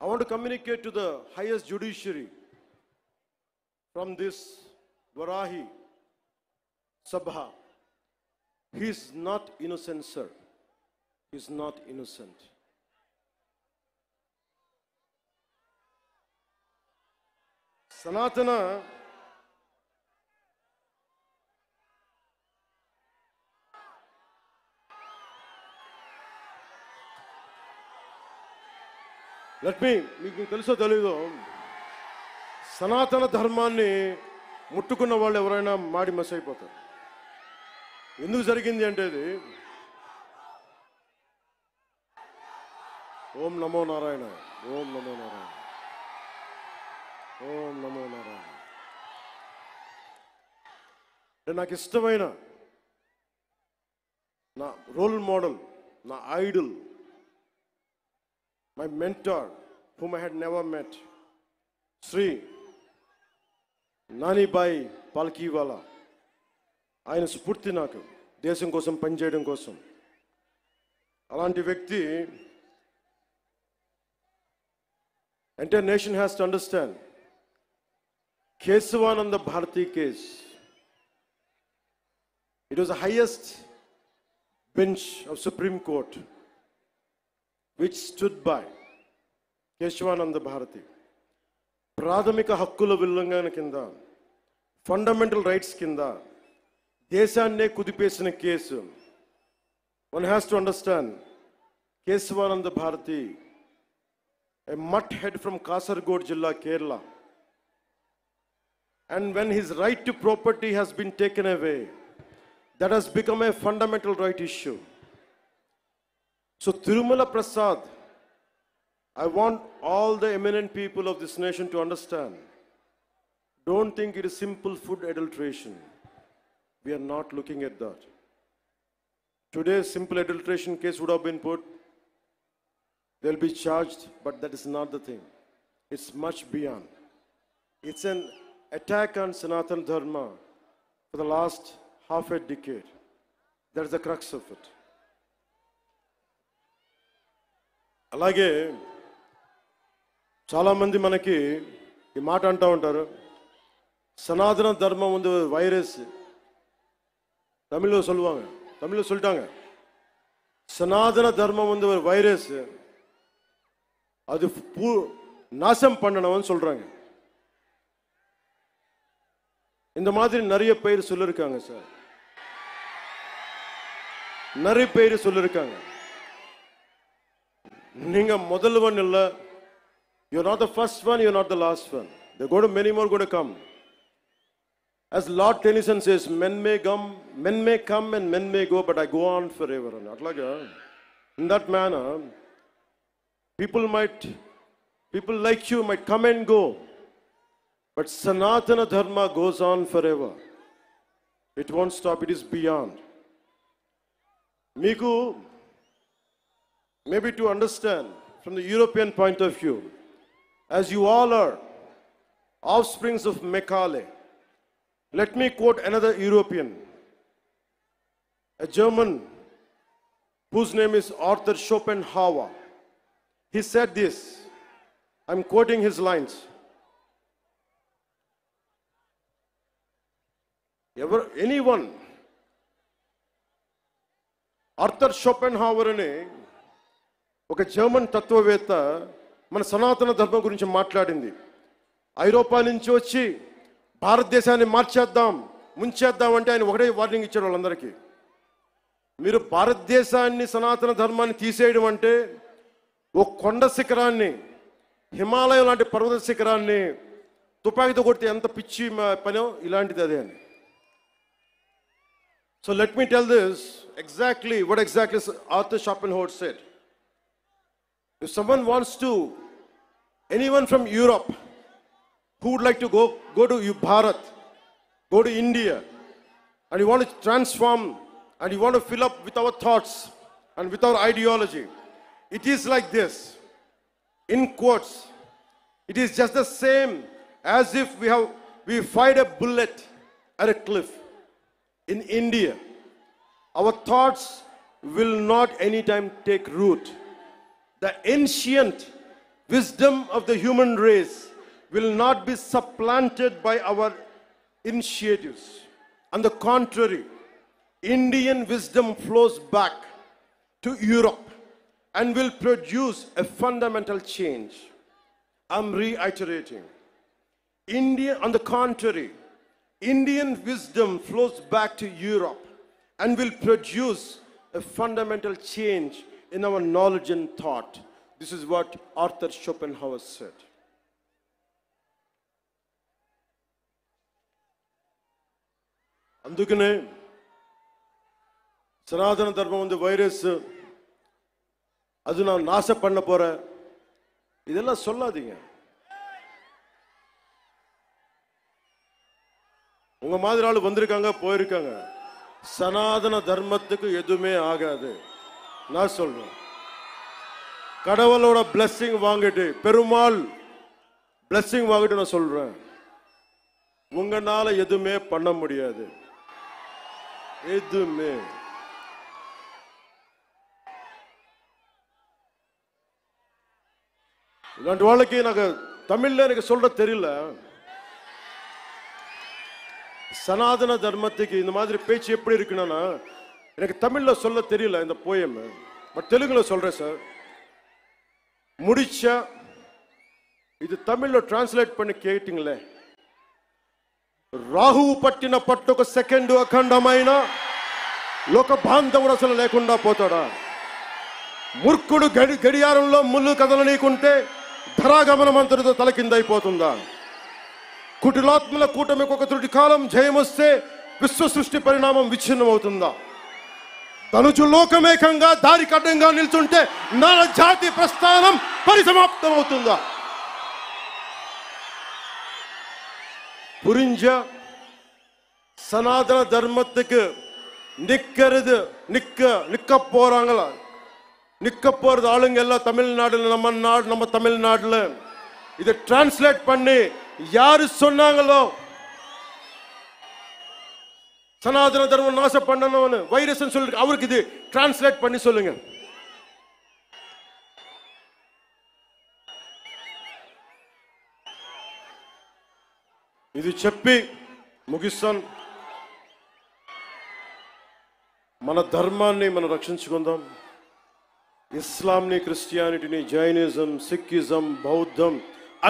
I want to communicate to the highest judiciary from this Varahi Sabha. He is not innocent, sir. He is not innocent. Sanatana మీకు తెలుసో తెలీదో, సనాతన ధర్మాన్ని ముట్టుకున్న వాళ్ళు ఎవరైనా మాడి మస్ అయిపోతారు. ఎందుకు జరిగింది అంటే ఇది ఓం నమో నారాయణ, ఓం నమో నారాయణ, ఓం నమో నారాయణ. నాకు ఇష్టమైన నా రోల్ మోడల్, నా Idol, my mentor whom I had never met, Sri Nani Bai Palkiwala. ఆయన స్ఫూర్తి నాకు దేశం కోసం పనిచేయడం కోసం. అలాంటి వ్యక్తి, entire nation has to understand, Kesavananda Bharati case, it was the highest bench of Supreme Court which stood by Kesavananda Bharati. ప్రాథమిక హక్కుల ఉల్లంఘన కింద, ఫండమెంటల్ రైట్స్ కింద దేశాన్నే కుదిపేసిన case. One has to understand, Kesavananda Bharati, a mutt head from Kasaragod Jilla, Kerala, and when his right to property has been taken away, that has become a fundamental right issue. So Tirumala Prasad I want all the eminent people of this nation to understand. Don't think it is simple food adulteration. We are not looking at that. Today, simple adulteration case would have been put. They'll be charged, but that is not the thing. It's much beyond. It's an attack on Sanatana Dharma for the last half a decade. That is the crux of it. అలాగే చాలామంది మనకి ఈ మాట అంటూ ఉంటారు, సనాతన ధర్మం வந்து வைரஸ். தமிழில் சொல்லுவாங்க, தமிழில் சொல்லிட்டாங்க, சனாதன தர்மம் வந்து ஒரு வைரஸ், அது நாசம் பண்ணணும்னு சொல்றாங்க. இந்த மாதிரி நிறைய பேர் சொல்லிருக்காங்க சார், நிறைய பேர் சொல்லிருக்காங்க. நீங்க முதல்வன் இல்ல, you're not the first one, you're not the last one. There are going to many more going to come. As Lord Tennyson says, men may come and men may go, but I go on forever. In that manner, people like you might come and go, but Sanatana Dharma goes on forever. It won't stop, it is beyond. Miku, maybe to understand from the European point of view, as you all are offsprings of Macaulay, let me quote another European, a German whose name is Arthur Schopenhauer. He said this, I'm quoting his lines. Anyone, Arthur Schopenhauer అనే ఒక German తత్వవేత్త మన సనాతన ధర్మం గురించి మాట్లాడింది. ఐరోపా నుంచి వచ్చి భారతదేశాన్ని మార్చేద్దాం, ముంచేద్దాం అంటే ఆయన ఒకటే వార్నింగ్ ఇచ్చారు వాళ్ళందరికీ. మీరు భారతదేశాన్ని సనాతన ధర్మాన్ని తీసేయడం అంటే ఒక కొండ శిఖరాన్ని, హిమాలయం లాంటి పర్వత శిఖరాన్ని తుపాకీతో కొడితే ఎంత పిచ్చి పనో ఇలాంటిది అదే అని. So let me tell this exactly what exactly Arthur Schopenhauer said. If someone wants to, anyone from Europe who would like to go to Bharat, go to India, and you want to transform and you want to fill up with our thoughts and with our ideology, it is like this. In quotes, it is just the same as if we fired a bullet at a cliff. In India, our thoughts will not anytime take root. The ancient wisdom of the human race will not be supplanted by our initiatives. On the contrary, Indian wisdom flows back to Europe and will produce a fundamental change. I'm reiterating. On the contrary, Indian wisdom flows back to Europe and will produce a fundamental change in our knowledge and thought. This is what Arthur Schopenhauer said. అందుకనే సనాతన ధర్మం வந்து virus, அது நான் நாசம் பண்ண போறேன், இதெல்லாம் சொல்லாதீங்க. உங்க மாதிரி ஆளு வந்திருக்காங்க, போயிருக்காங்க. சனாதன தர்மத்துக்கு எதுவுமே ஆகாது. நான் சொல்றேன், கடவுளோட பிளெஸிங் வாங்கிட்டு, பெருமாள் பிளெஸிங் வாங்கிட்டு நான் சொல்றேன், உங்களால எதுவுமே பண்ண முடியாது. எதுவுமே. இல்லாண்டி வாழ்க்கை எனக்கு தமிழ்ல எனக்கு சொல்ற தெரியல. சனாதன தர்மத்துக்கு இந்த மாதிரி பேச்சு எப்படி இருக்குன்னா எனக்கு தமிழ்ல சொல்ல தெரியல இந்த போயம், பட் தெலுங்குல சொல்றேன் சார். முடிச்சா ఇది తమిళ్లో ట్రాన్స్లేట్ பண்ணி కేటింగ్లే. రాహువు పట్టిన పట్టొక సెకండ్ అఖండమైన లోక బాంధవుడు అసలు లేకుండా పోతాడా? మూర్ఖుడు గడియారంలో ముళ్ళు కదలనీకుంటే ధరాగమనం అంతటితో తల కిందైపోతుందా? కుటిలాత్మల కూటమికి ఒక త్రుటి కాలం జయమొస్తే విశ్వ సృష్టి పరిణామం విచ్ఛిన్నమవుతుందా? తనుచు లోకమేకంగా దారి కడ్డంగా నిల్చుంటే నా జాతి ప్రస్థానం పరిసమాప్తం అవుతుందా? புரிஞ்ச சனாதன தர்மத்துக்கு நிக்க போறாங்களா? நிக்க போறது ஆளுங்க எல்லாம் தமிழ்நாடுல, நம்ம தமிழ்நாடுல இதை டிரான்ஸ்லேட் பண்ணி யாரு சொன்னாங்களோ சனாதன தர்மம் நாசம் பண்ணணும்னு வைரஸ் சொல்லி அவருக்கு இது டிரான்ஸ்லேட் பண்ணி சொல்லுங்க. ఇది చెప్పి ముగిస్తాను. మన ధర్మాన్ని మనం రక్షించుకుందాం. ఇస్లాంని, క్రిస్టియానిటీని, జైనిజం, సిక్కిజం, బౌద్ధం,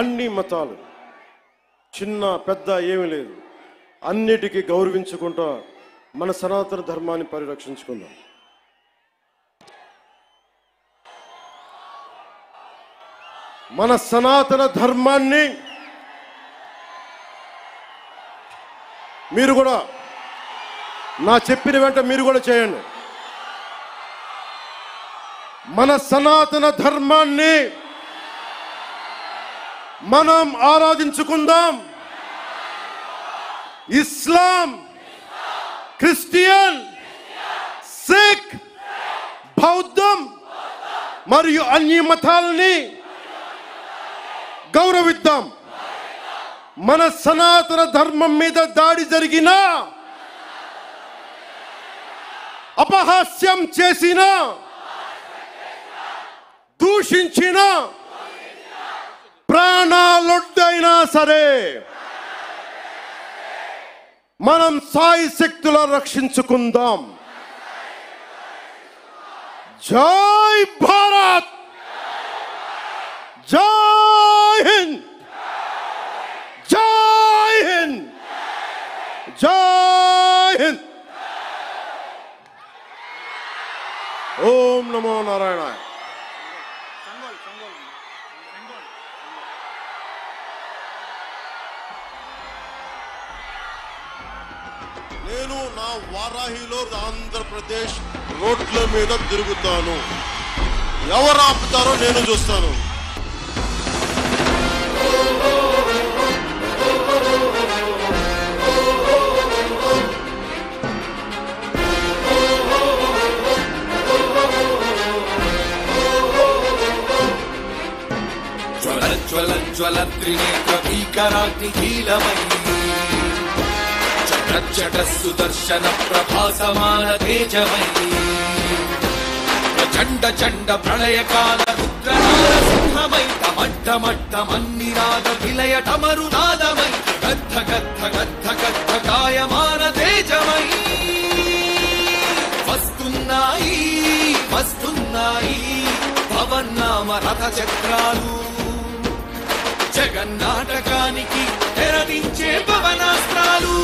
అన్ని మతాలు చిన్న పెద్ద ఏమీ లేదు, అన్నిటికీ గౌరవించుకుంటా మన సనాతన ధర్మాన్ని పరిరక్షించుకుందాం. మన సనాతన ధర్మాన్ని మీరు కూడా నా చెప్పిన వెంట మీరు కూడా చేయండి. మన సనాతన ధర్మాన్ని మనం ఆరాధించుకుందాం. ఇస్లాం, క్రిస్టియన్, సిక్, బౌద్ధం మరియు అన్ని మతాలని గౌరవిద్దాం. మన సనాతన ధర్మం మీద దాడి జరిగినా, అపహాస్యం చేసిన, దూషించిన, ప్రాణాలొడ్డైనా సరే మనం సాయి శక్తుల రక్షించుకుందాం. జై భారత్, జై హింద్, జై హింద్, జై హింద్. ఓం నమో నారాయణాయ. నేను నా వారాహిలో ఆంధ్రప్రదేశ్ రోడ్ల మీద తిరుగుతాను. ఎవరు ఆపుతారో నేను చూస్తాను. జ్వల త్రినేత్ర భీకరాగ్నికీలమై చట సుదర్శన ప్రభాసమాన తేజమై ప్రచండ చండ ప్రళయకాల రుద్రనారసింహమై టమట్టమట్టమన్నినాద విలయటమరునాదమై గద్ధ గద్ధ గద్ధ గద్ధ గాయమాన తేజమై వస్తున్నాయి వస్తున్నాయి పవన్నామ రథ చక్రాలు జగన్నాటకానికి తెరదించే పవనాస్త్రాలు.